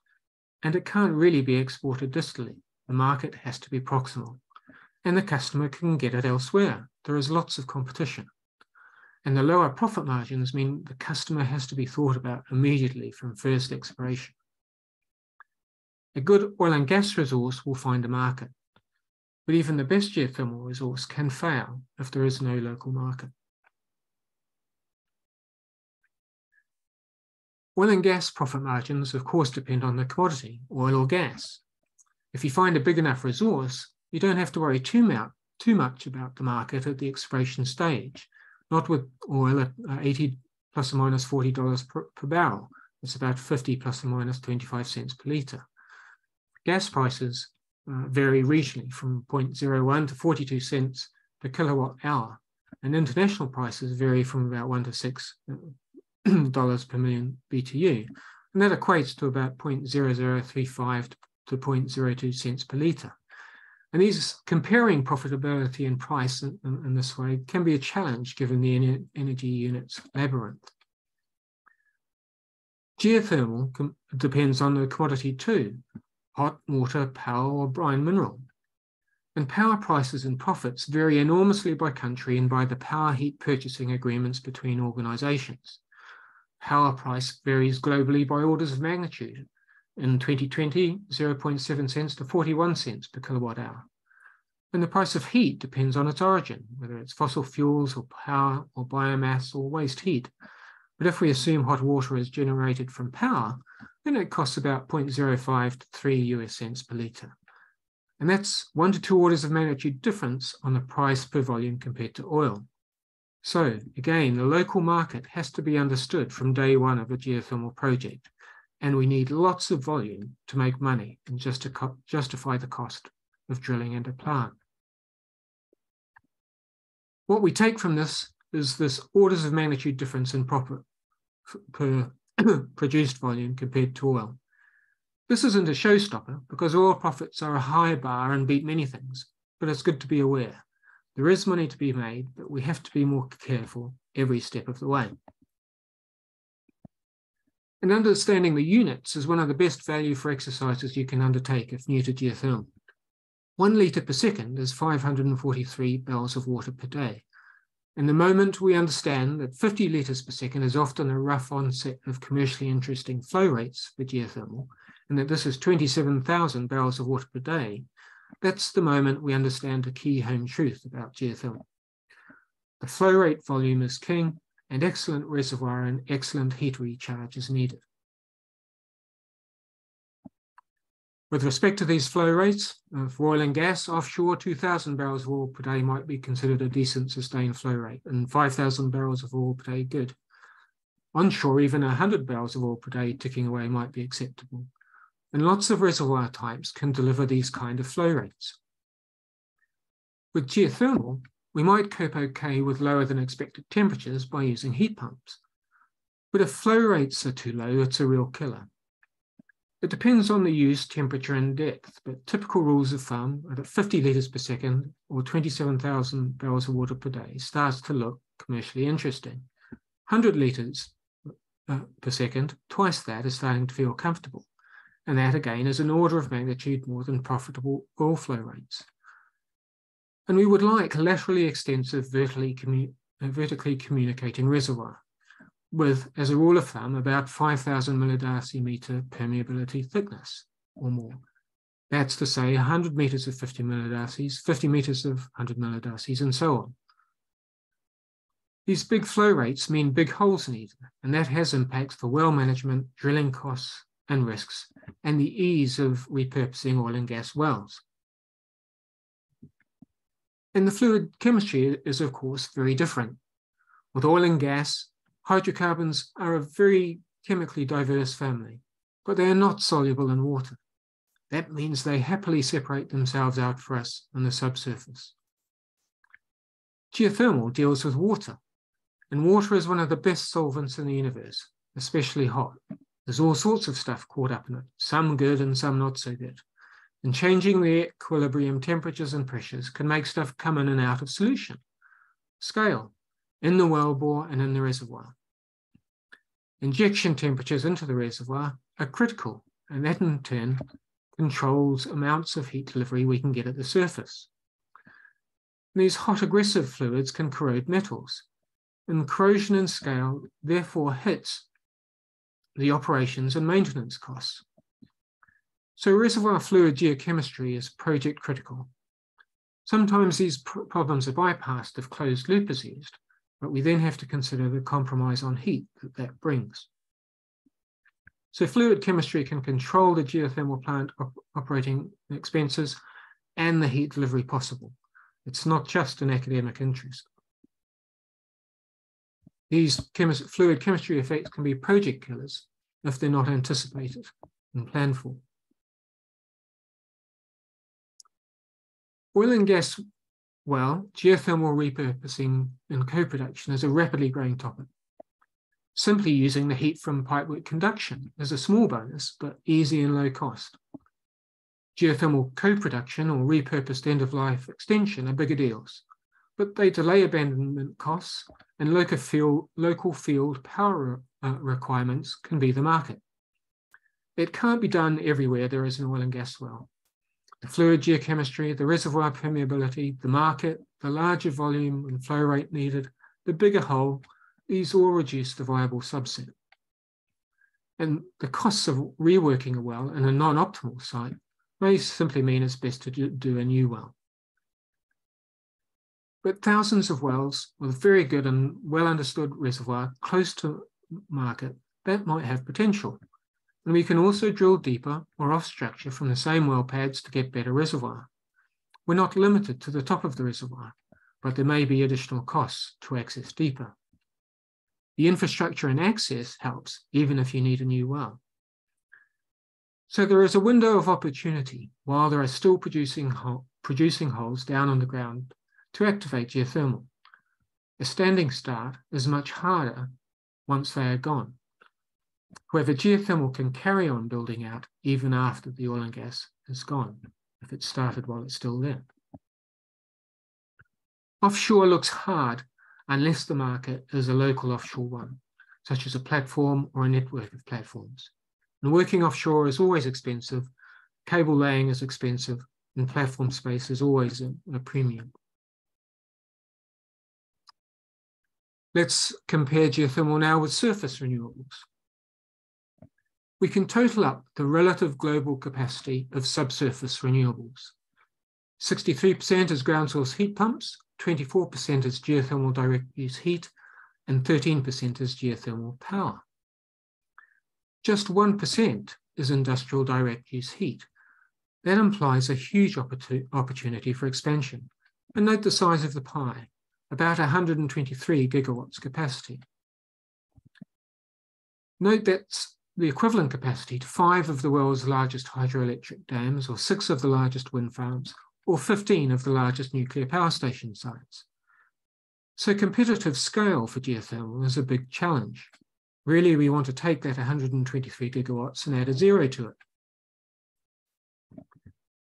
and it can't really be exported distally. The market has to be proximal, and the customer can get it elsewhere. There is lots of competition. And the lower profit margins mean the customer has to be thought about immediately from first exploration. A good oil and gas resource will find a market, but even the best geothermal resource can fail if there is no local market. Oil and gas profit margins, of course, depend on the commodity, oil or gas. If you find a big enough resource, you don't have to worry too much about the market at the exploration stage. Not with oil at 80 plus or minus $40 per barrel. It's about 50 plus or minus 25 cents per litre. Gas prices vary regionally from 0.01 to 42 cents per kilowatt hour, and international prices vary from about $1 to $6 per million BTU, and that equates to about 0.0035 to 0.02 cents per litre. And these comparing profitability and price in this way can be a challenge given the energy unit's labyrinth. Geothermal depends on the commodity too, hot, water, power, or brine mineral. And power prices and profits vary enormously by country and by the power heat purchasing agreements between organisations. Power price varies globally by orders of magnitude. In 2020, 0.7 cents to 41 cents per kilowatt hour. And the price of heat depends on its origin, whether it's fossil fuels or power or biomass or waste heat. But if we assume hot water is generated from power, then it costs about 0.05 to 3 US cents per litre. And that's 1 to 2 orders of magnitude difference on the price per volume compared to oil. So again, the local market has to be understood from day one of a geothermal project. And we need lots of volume to make money and just to justify the cost of drilling and a plant. What we take from this is this orders of magnitude difference in profit per produced volume compared to oil. This isn't a showstopper because oil profits are a high bar and beat many things, but it's good to be aware. There is money to be made, but we have to be more careful every step of the way. And understanding the units is one of the best value for exercises you can undertake if new to geothermal. 1 litre per second is 543 barrels of water per day. And the moment we understand that 50 litres per second is often a rough onset of commercially interesting flow rates for geothermal, and that this is 27,000 barrels of water per day, that's the moment we understand a key home truth about geothermal. The flow rate volume is king, and excellent reservoir and excellent heat recharge is needed. With respect to these flow rates, for oil and gas, offshore 2,000 barrels of oil per day might be considered a decent sustained flow rate, and 5,000 barrels of oil per day good. Onshore, even 100 barrels of oil per day ticking away might be acceptable. and lots of reservoir types can deliver these kind of flow rates. With geothermal, we might cope okay with lower than expected temperatures by using heat pumps. But if flow rates are too low, it's a real killer. It depends on the use, temperature, and depth, but typical rules of thumb are that 50 litres per second or 27,000 barrels of water per day starts to look commercially interesting. 100 litres per second, twice that, is starting to feel comfortable. And that, again, is an order of magnitude more than profitable oil flow rates. And we would like laterally extensive, vertically communicating reservoir, with, as a rule of thumb, about 5,000 millidarcy meter permeability thickness or more. That's to say 100 meters of 50 millidarcies, 50 meters of 100 millidarcies, and so on. These big flow rates mean big holes needed, and that has impacts for well management, drilling costs and risks, and the ease of repurposing oil and gas wells. And the fluid chemistry is, of course, very different. With oil and gas, hydrocarbons are a very chemically diverse family, but they are not soluble in water. That means they happily separate themselves out for us on the subsurface. Geothermal deals with water, and water is one of the best solvents in the universe, especially hot. There's all sorts of stuff caught up in it, some good and some not so good. And changing the equilibrium temperatures and pressures can make stuff come in and out of solution. Scale, in the wellbore and in the reservoir. Injection temperatures into the reservoir are critical, and that in turn controls amounts of heat delivery we can get at the surface. And these hot aggressive fluids can corrode metals, and corrosion and scale therefore hits the operations and maintenance costs. So reservoir fluid geochemistry is project critical. Sometimes these problems are bypassed if closed loop is used, but we then have to consider the compromise on heat that brings. So fluid chemistry can control the geothermal plant operating expenses and the heat delivery possible. It's not just an academic interest. These fluid chemistry effects can be project killers if they're not anticipated and planned for. Oil and gas well, geothermal repurposing and co-production is a rapidly growing topic. Simply using the heat from pipework conduction is a small bonus, but easy and low cost. Geothermal co-production or repurposed end-of-life extension are bigger deals, but they delay abandonment costs, and local field power requirements can be the market. It can't be done everywhere there is an oil and gas well. The fluid geochemistry, the reservoir permeability, the market, the larger volume and flow rate needed, the bigger hole, these all reduce the viable subset. And the costs of reworking a well in a non-optimal site may simply mean it's best to do a new well. But thousands of wells with very good and well understood reservoir close to market, that might have potential. And we can also drill deeper or off structure from the same well pads to get better reservoir. We're not limited to the top of the reservoir, but there may be additional costs to access deeper. The infrastructure and access helps, even if you need a new well. So there is a window of opportunity while there are still producing holes down on the ground to activate geothermal. A standing start is much harder once they are gone. However, geothermal can carry on building out even after the oil and gas is gone, if it started while it's still there. Offshore looks hard unless the market is a local offshore one, such as a platform or a network of platforms. And working offshore is always expensive, cable laying is expensive, and platform space is always a premium. Let's compare geothermal now with surface renewables. We can total up the relative global capacity of subsurface renewables. 63% is ground source heat pumps, 24% is geothermal direct use heat, and 13% is geothermal power. Just 1% is industrial direct use heat. That implies a huge opportunity for expansion. And note the size of the pie, about 123 gigawatts capacity. Note that the equivalent capacity to 5 of the world's largest hydroelectric dams, or 6 of the largest wind farms, or 15 of the largest nuclear power station sites. So competitive scale for geothermal is a big challenge. Really, we want to take that 123 gigawatts and add a zero to it.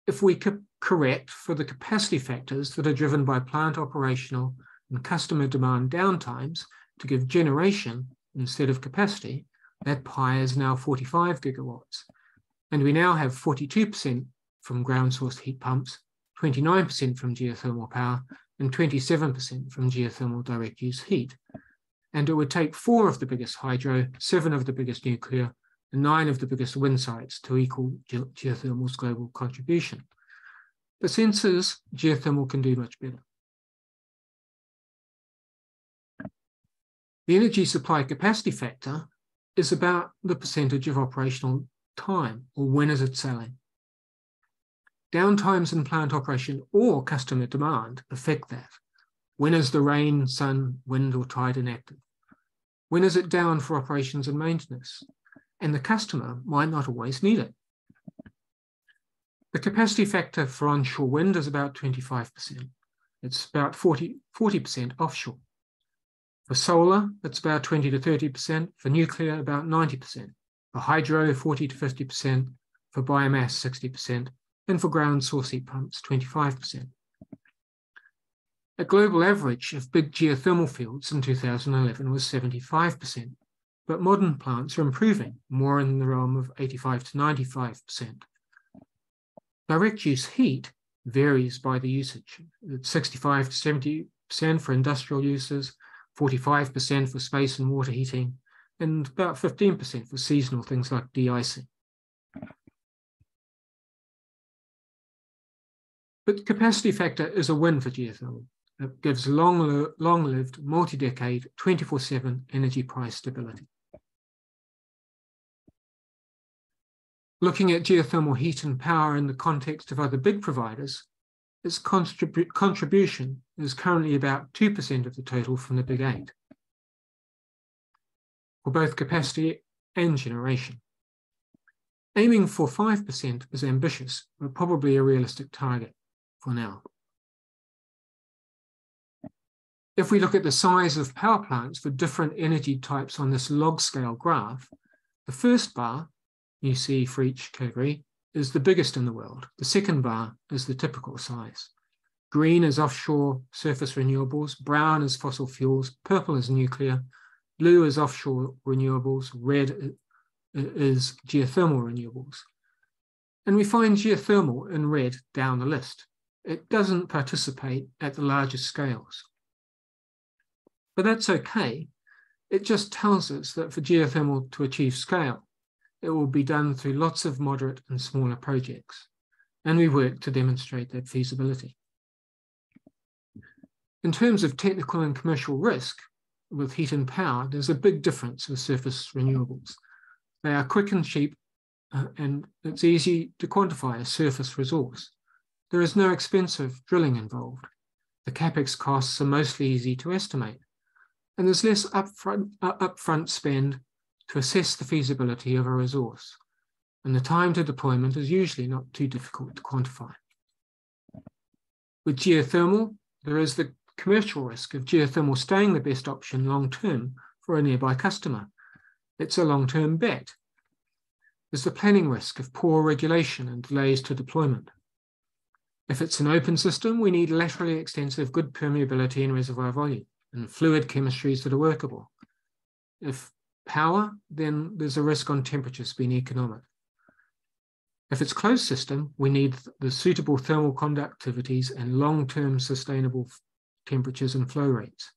If we correct for the capacity factors that are driven by plant operational and customer demand downtimes to give generation instead of capacity, that pie is now 45 gigawatts. And we now have 42% from ground source heat pumps, 29% from geothermal power, and 27% from geothermal direct use heat. And it would take 4 of the biggest hydro, 7 of the biggest nuclear, and 9 of the biggest wind sites to equal geothermal's global contribution. The sense is geothermal can do much better. The energy supply capacity factor is about the percentage of operational time, or when is it selling. Downtimes in plant operation or customer demand affect that. When is the rain, sun, wind, or tide inactive? When is it down for operations and maintenance? And the customer might not always need it. The capacity factor for onshore wind is about 25%. It's about 40% offshore. For solar, it's about 20 to 30%. For nuclear, about 90%. For hydro, 40 to 50%. For biomass, 60%. And for ground source heat pumps, 25%. A global average of big geothermal fields in 2011 was 75%, but modern plants are improving, more in the realm of 85 to 95%. Direct use heat varies by the usage. It's 65 to 70% for industrial uses, 45% for space and water heating, and about 15% for seasonal things like de-icing. But capacity factor is a win for geothermal. It gives long-lived, multi-decade, 24/7 energy price stability. Looking at geothermal heat and power in the context of other big providers, its contribution is currently about 2% of the total from the big 8, for both capacity and generation. Aiming for 5% is ambitious, but probably a realistic target for now. If we look at the size of power plants for different energy types on this log scale graph, the first bar you see for each category is the biggest in the world. The second bar is the typical size. Green is offshore surface renewables, brown is fossil fuels, purple is nuclear, blue is offshore renewables, red is geothermal renewables. And we find geothermal in red down the list. It doesn't participate at the largest scales. But that's okay. It just tells us that for geothermal to achieve scale, it will be done through lots of moderate and smaller projects. And we work to demonstrate that feasibility. In terms of technical and commercial risk, with heat and power, there's a big difference with surface renewables. They are quick and cheap, and it's easy to quantify a surface resource. There is no expensive drilling involved. The capex costs are mostly easy to estimate, and there's less upfront spend to assess the feasibility of a resource, and the time to deployment is usually not too difficult to quantify. With geothermal, there is the commercial risk of geothermal staying the best option long-term for a nearby customer. It's a long-term bet. There's the planning risk of poor regulation and delays to deployment. If it's an open system, we need laterally extensive good permeability and reservoir volume and fluid chemistries that are workable. If power, then there's a risk on temperatures being economic. If it's closed system, we need the suitable thermal conductivities and long-term sustainable temperatures and flow rates.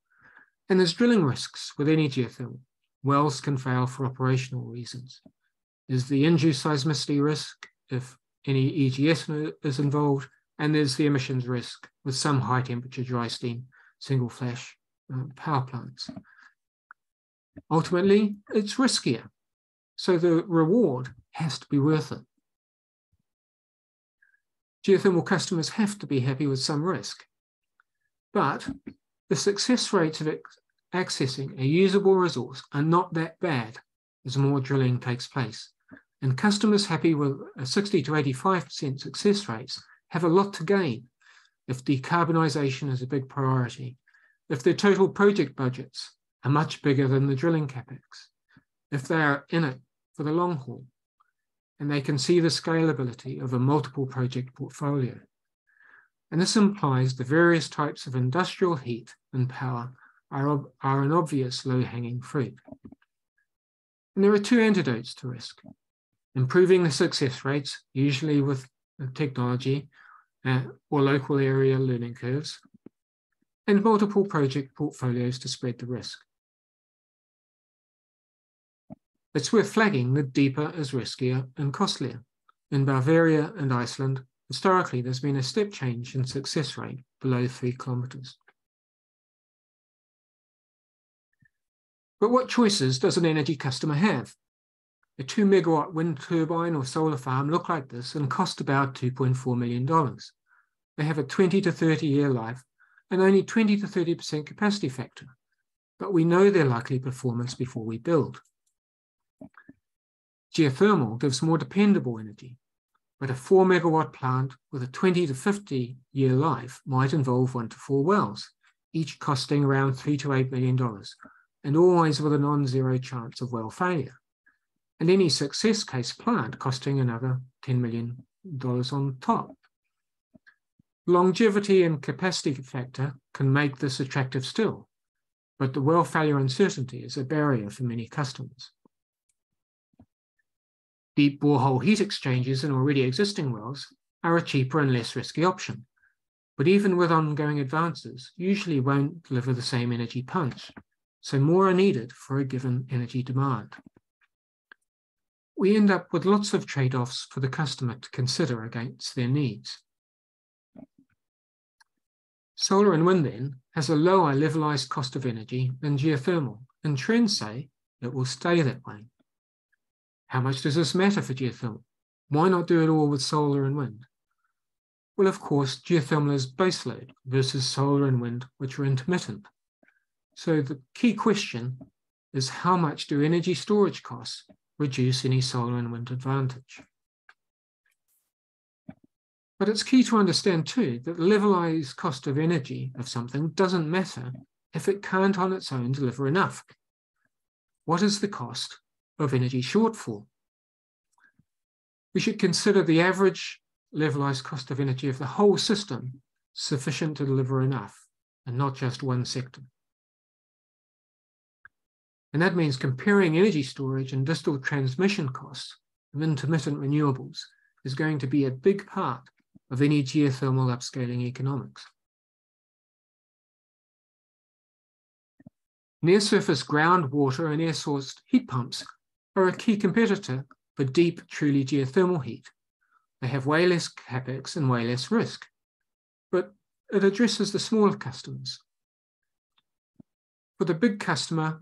And there's drilling risks with any geothermal. Wells can fail for operational reasons. There's the induced seismicity risk if any EGS is involved, and there's the emissions risk with some high temperature dry steam, single flash power plants. Ultimately, it's riskier, so the reward has to be worth it. Geothermal customers have to be happy with some risk, but the success rates of accessing a usable resource are not that bad as more drilling takes place. And customers happy with a 60 to 85% success rates have a lot to gain if decarbonisation is a big priority, if their total project budgets are much bigger than the drilling capex, if they are in it for the long haul, and they can see the scalability of a multiple project portfolio. And this implies the various types of industrial heat and power are an obvious low-hanging fruit. And there are two antidotes to risk: improving the success rates, usually with technology or local area learning curves, and multiple project portfolios to spread the risk. It's worth flagging that deeper is riskier and costlier. In Bavaria and Iceland, historically, there's been a step change in success rate below 3 kilometers. But what choices does an energy customer have? A 2 megawatt wind turbine or solar farm look like this and cost about $2.4 million. They have a 20 to 30 year life and only 20 to 30% capacity factor, but we know their likely performance before we build. Geothermal gives more dependable energy, but a 4 megawatt plant with a 20 to 50 year life might involve 1 to 4 wells, each costing around $3 to $8 million, and always with a non-zero chance of well failure. And any success case plant costing another $10 million on top. Longevity and capacity factor can make this attractive still, but the well failure uncertainty is a barrier for many customers. Deep borehole heat exchangers in already existing wells are a cheaper and less risky option, but even with ongoing advances, usually won't deliver the same energy punch, so more are needed for a given energy demand. We end up with lots of trade-offs for the customer to consider against their needs. Solar and wind, then, has a lower levelized cost of energy than geothermal, and trends say it will stay that way. How much does this matter for geothermal? Why not do it all with solar and wind? Well, of course, geothermal is baseload versus solar and wind, which are intermittent. So the key question is, how much do energy storage costs reduce any solar and wind advantage? But it's key to understand too that the levelized cost of energy of something doesn't matter if it can't on its own deliver enough. What is the cost of energy shortfall? We should consider the average levelized cost of energy of the whole system sufficient to deliver enough, and not just one sector. And that means comparing energy storage and distal transmission costs of intermittent renewables is going to be a big part of any geothermal upscaling economics. Near-surface groundwater and air-sourced heat pumps are a key competitor for deep, truly geothermal heat. They have way less capex and way less risk, but it addresses the smaller customers. For the big customer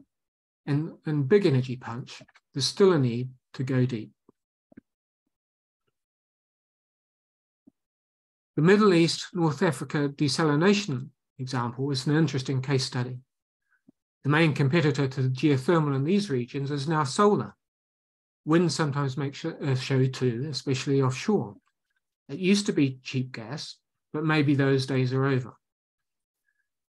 and big energy punch, there's still a need to go deep. The Middle East, North Africa desalination example is an interesting case study. The main competitor to geothermal in these regions is now solar. Wind sometimes makes a show too, especially offshore. It used to be cheap gas, but maybe those days are over.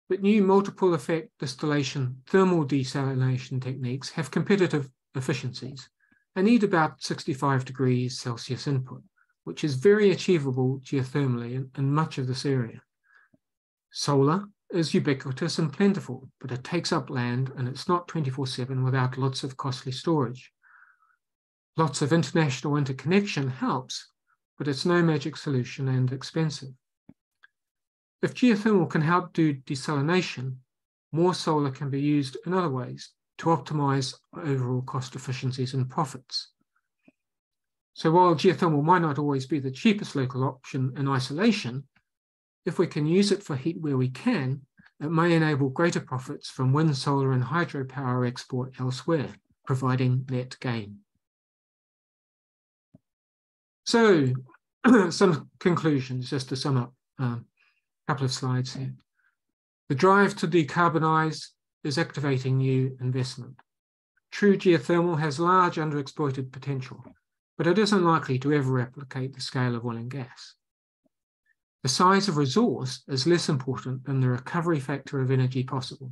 But new multiple effect distillation thermal desalination techniques have competitive efficiencies and need about 65 degrees Celsius input, which is very achievable geothermally in much of this area. Solar is ubiquitous and plentiful, but it takes up land and it's not 24/7 without lots of costly storage. Lots of international interconnection helps, but it's no magic solution and expensive. If geothermal can help do desalination, more solar can be used in other ways to optimize overall cost efficiencies and profits. So while geothermal might not always be the cheapest local option in isolation, if we can use it for heat where we can, it may enable greater profits from wind, solar, and hydropower export elsewhere, providing net gain. So, some conclusions, just to sum up a couple of slides here. The drive to decarbonize is activating new investment. true geothermal has large underexploited potential, but it isn't likely to ever replicate the scale of oil and gas. The size of resource is less important than the recovery factor of energy possible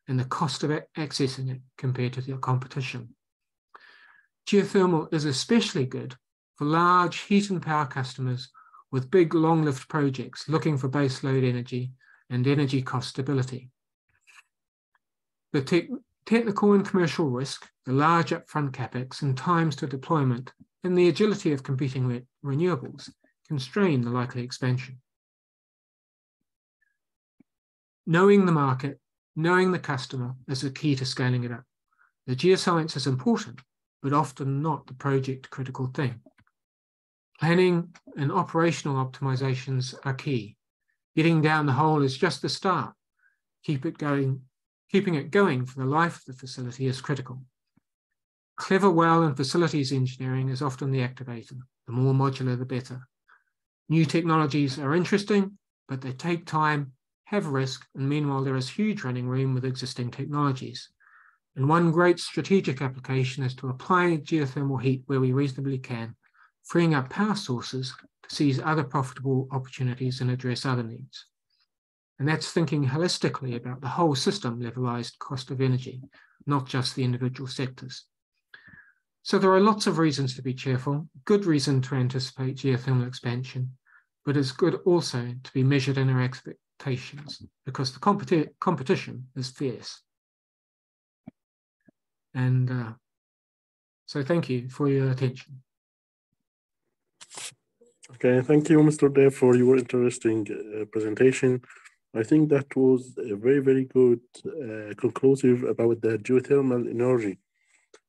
and the cost of accessing it compared to the competition. Geothermal is especially good for large heat and power customers with big long-lived projects looking for baseload energy and energy cost stability. The technical and commercial risk, the large upfront capex and times to deployment, and the agility of competing renewables constrain the likely expansion. Knowing the market, knowing the customer is the key to scaling it up. The geoscience is important, but often not the project critical thing. Planning and operational optimizations are key. Getting down the hole is just the start. Keeping it going for the life of the facility is critical. Clever well and facilities engineering is often the activator. The more modular, the better. New technologies are interesting, but they take time, have risk, and meanwhile there is huge running room with existing technologies. And one great strategic application is to apply geothermal heat where we reasonably can, freeing up power sources to seize other profitable opportunities and address other needs. And that's thinking holistically about the whole system levelized cost of energy, not just the individual sectors. So there are lots of reasons to be cheerful, good reason to anticipate geothermal expansion, but it's good also to be measured in our expectations because the competition is fierce. And so thank you for your attention. Okay, thank you, Mr. Dev, for your interesting presentation. I think that was a very, very good conclusive about the geothermal energy.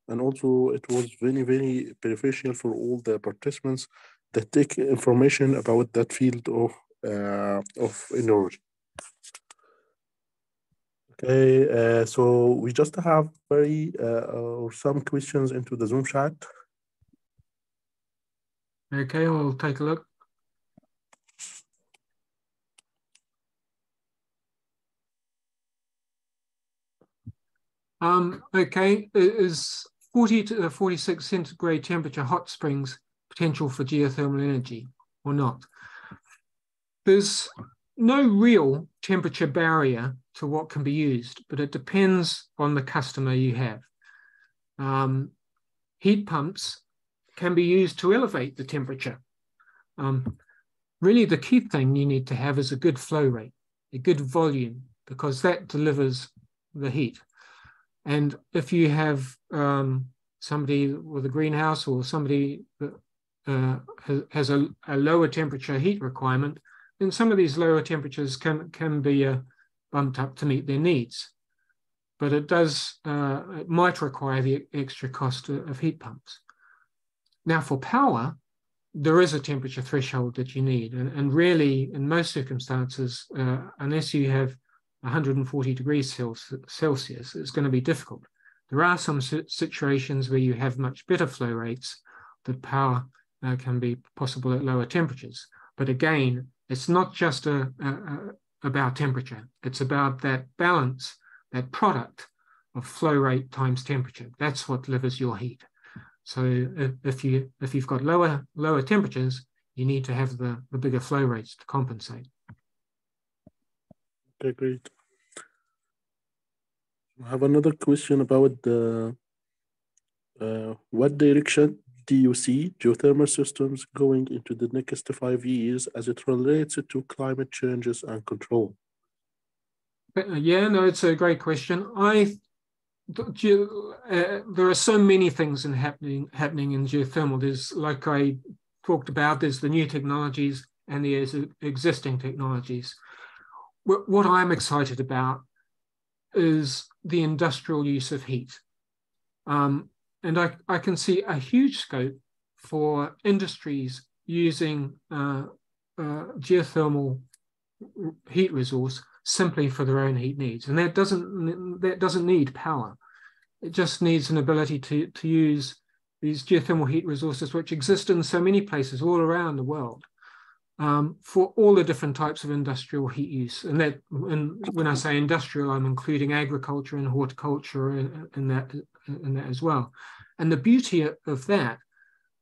And also it was very, very beneficial for all the participants that take information about that field of energy. Okay, so we just have some questions into the Zoom chat. Okay, we'll take a look. Okay, is 40 to 46 centigrade temperature hot springs potential for geothermal energy or not? There's no real temperature barrier to what can be used, but it depends on the customer you have. Heat pumps can be used to elevate the temperature. Really, the key thing you need to have is a good flow rate, a good volume, because that delivers the heat. And if you have somebody with a greenhouse or somebody that has a lower temperature heat requirement, then some of these lower temperatures can be bumped up to meet their needs. But it might require the extra cost of heat pumps. Now for power, there is a temperature threshold that you need. And really, in most circumstances, unless you have 140 degrees Celsius, it's going to be difficult. There are some situations where you have much better flow rates that power can be possible at lower temperatures. But again, it's not just about temperature. It's about that balance, that product of flow rate times temperature. That's what delivers your heat. So if you've got lower temperatures, you need to have the bigger flow rates to compensate. Okay, great. I have another question about the what direction do you see geothermal systems going into the next 5 years as it relates to climate changes and control? Yeah, no, it's a great question. There are so many things happening in geothermal. There's, like I talked about, there's the new technologies and there's existing technologies. What I'm excited about is the industrial use of heat. And I can see a huge scope for industries using geothermal heat resource simply for their own heat needs. And that doesn't need power. It just needs an ability to use these geothermal heat resources, which exist in so many places all around the world, for all the different types of industrial heat use. And when I say industrial, I'm including agriculture and horticulture in that in that as well. And the beauty of that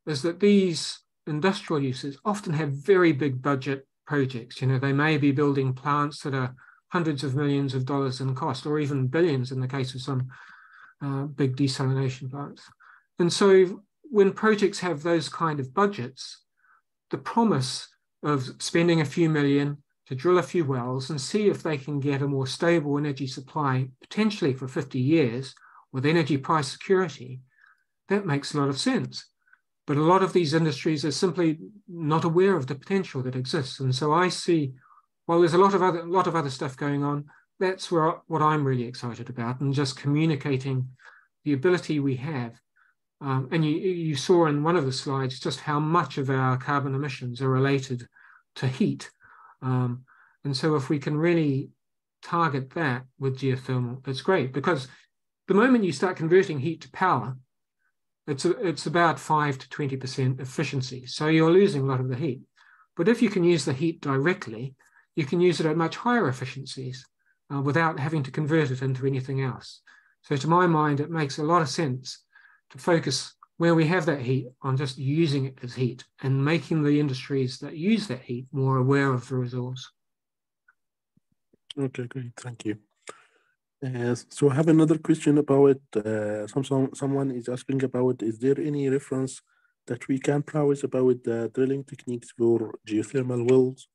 is that these industrial uses often have very big budget projects. You know, they may be building plants that are hundreds of millions of dollars in cost, or even billions in the case of some big desalination plants. And so when projects have those kind of budgets, the promise of spending a few million to drill a few wells and see if they can get a more stable energy supply, potentially for 50 years, with energy price security, that makes a lot of sense. But a lot of these industries are simply not aware of the potential that exists. And so I see, while there's a lot of other stuff going on, that's what I'm really excited about, and just communicating the ability we have. And you saw in one of the slides just how much of our carbon emissions are related to heat. And so if we can really target that with geothermal, it's great, because the moment you start converting heat to power, it's about 5 to 20% efficiency. So you're losing a lot of the heat. But if you can use the heat directly, you can use it at much higher efficiencies without having to convert it into anything else. So to my mind, it makes a lot of sense to focus where we have that heat on just using it as heat and making the industries that use that heat more aware of the resource. Okay, great, thank you. So I have another question about someone is asking about, is there any reference that we can browse about the drilling techniques for geothermal wells?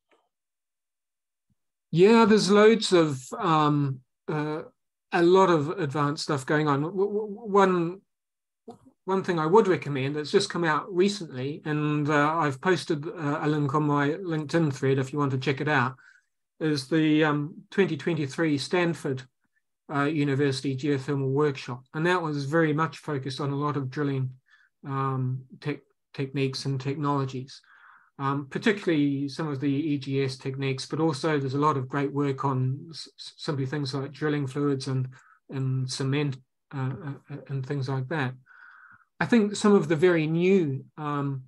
Yeah, there's loads of a lot of advanced stuff going on. One thing I would recommend that's just come out recently, and I've posted a link on my LinkedIn thread if you want to check it out, is the 2023 Stanford University Geothermal Workshop. And that was very much focused on a lot of drilling techniques and technologies, particularly some of the EGS techniques, but also there's a lot of great work on simply things like drilling fluids and cement and things like that. I think some of the very new kind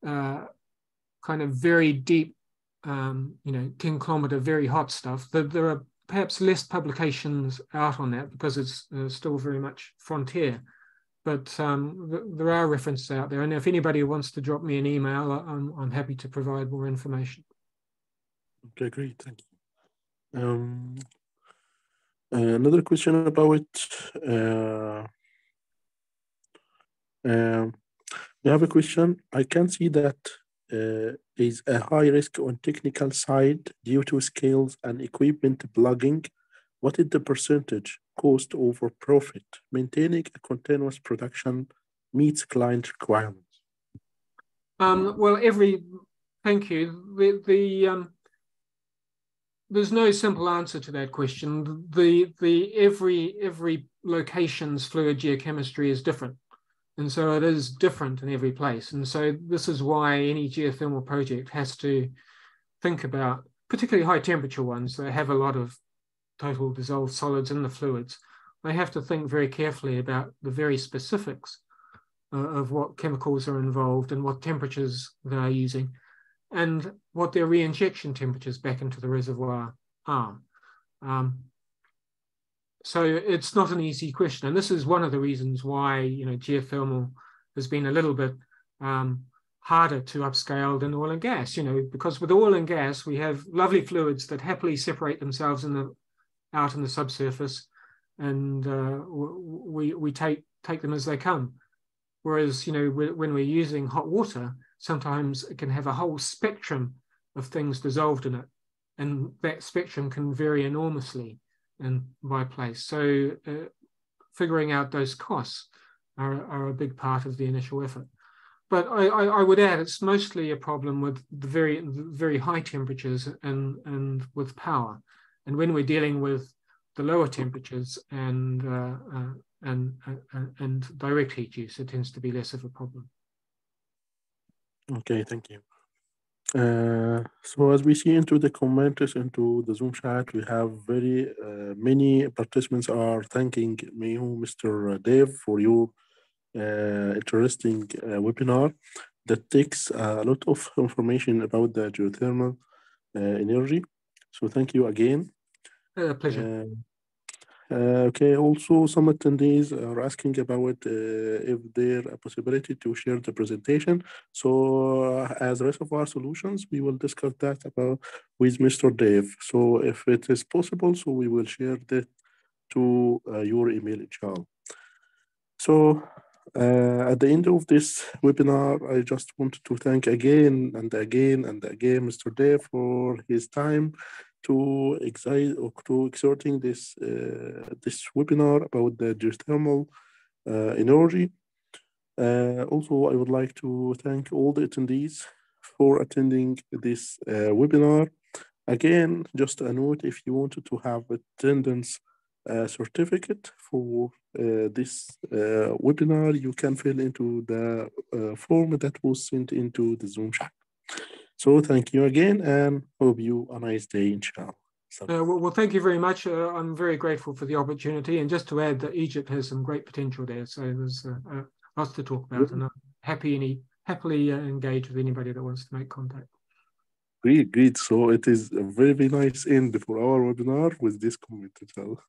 of very deep, 10-kilometer, very hot stuff, there are perhaps less publications out on that because it's still very much frontier. But there are references out there. And if anybody wants to drop me an email, I'm happy to provide more information. Okay, great, thank you. Another question about, we have a question. I can see that is a high risk on technical side due to skills and equipment plugging. What is the percentage cost over profit maintaining a continuous production meets client requirements? Well, thank you. There's no simple answer to that question. Every location's fluid geochemistry is different. And so it is different in every place. And so this is why any geothermal project has to think about, particularly high temperature ones that have a lot of total dissolved solids in the fluids. They have to think very carefully about the very specifics of what chemicals are involved and what temperatures they are using and what their reinjection temperatures back into the reservoir are. So it's not an easy question. And this is one of the reasons why, geothermal has been a little bit harder to upscale than oil and gas, because with oil and gas, we have lovely fluids that happily separate themselves out in the subsurface, and we take them as they come. Whereas, when we're using hot water, sometimes it can have a whole spectrum of things dissolved in it. And that spectrum can vary enormously by place. So figuring out those costs are a big part of the initial effort. But I would add, it's mostly a problem with the very high temperatures and with power. And when we're dealing with the lower temperatures and direct heat use, it tends to be less of a problem. Okay, thank you. So as we see into the comments into the Zoom chat, we have very many participants are thanking me, Mr. Dave, for your interesting webinar that takes a lot of information about the geothermal energy. So thank you again. Pleasure. Okay, also some attendees are asking about if there a possibility to share the presentation. So as Reservoir Solutions, we will discuss that about with Mr. Dave. So if it is possible, so we will share that to your email, inshallah. So at the end of this webinar, I just wanted to thank again and again and again Mr. Dave for his time to exerting this webinar about the geothermal energy. Also, I would like to thank all the attendees for attending this webinar. Again, just a note, if you wanted to have attendance certificate for this webinar, you can fill into the form that was sent into the Zoom chat. So thank you again and hope you a nice day, inshallah. Well, thank you very much. I'm very grateful for the opportunity. And just to add that Egypt has some great potential there. So there's lots to talk about. And I'm happily engage with anybody that wants to make contact. Great, great. So it is a very, very nice end for our webinar with this comment, inshallah.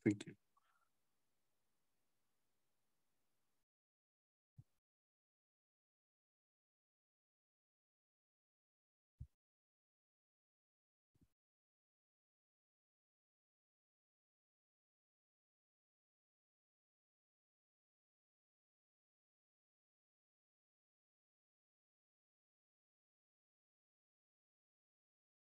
Thank you.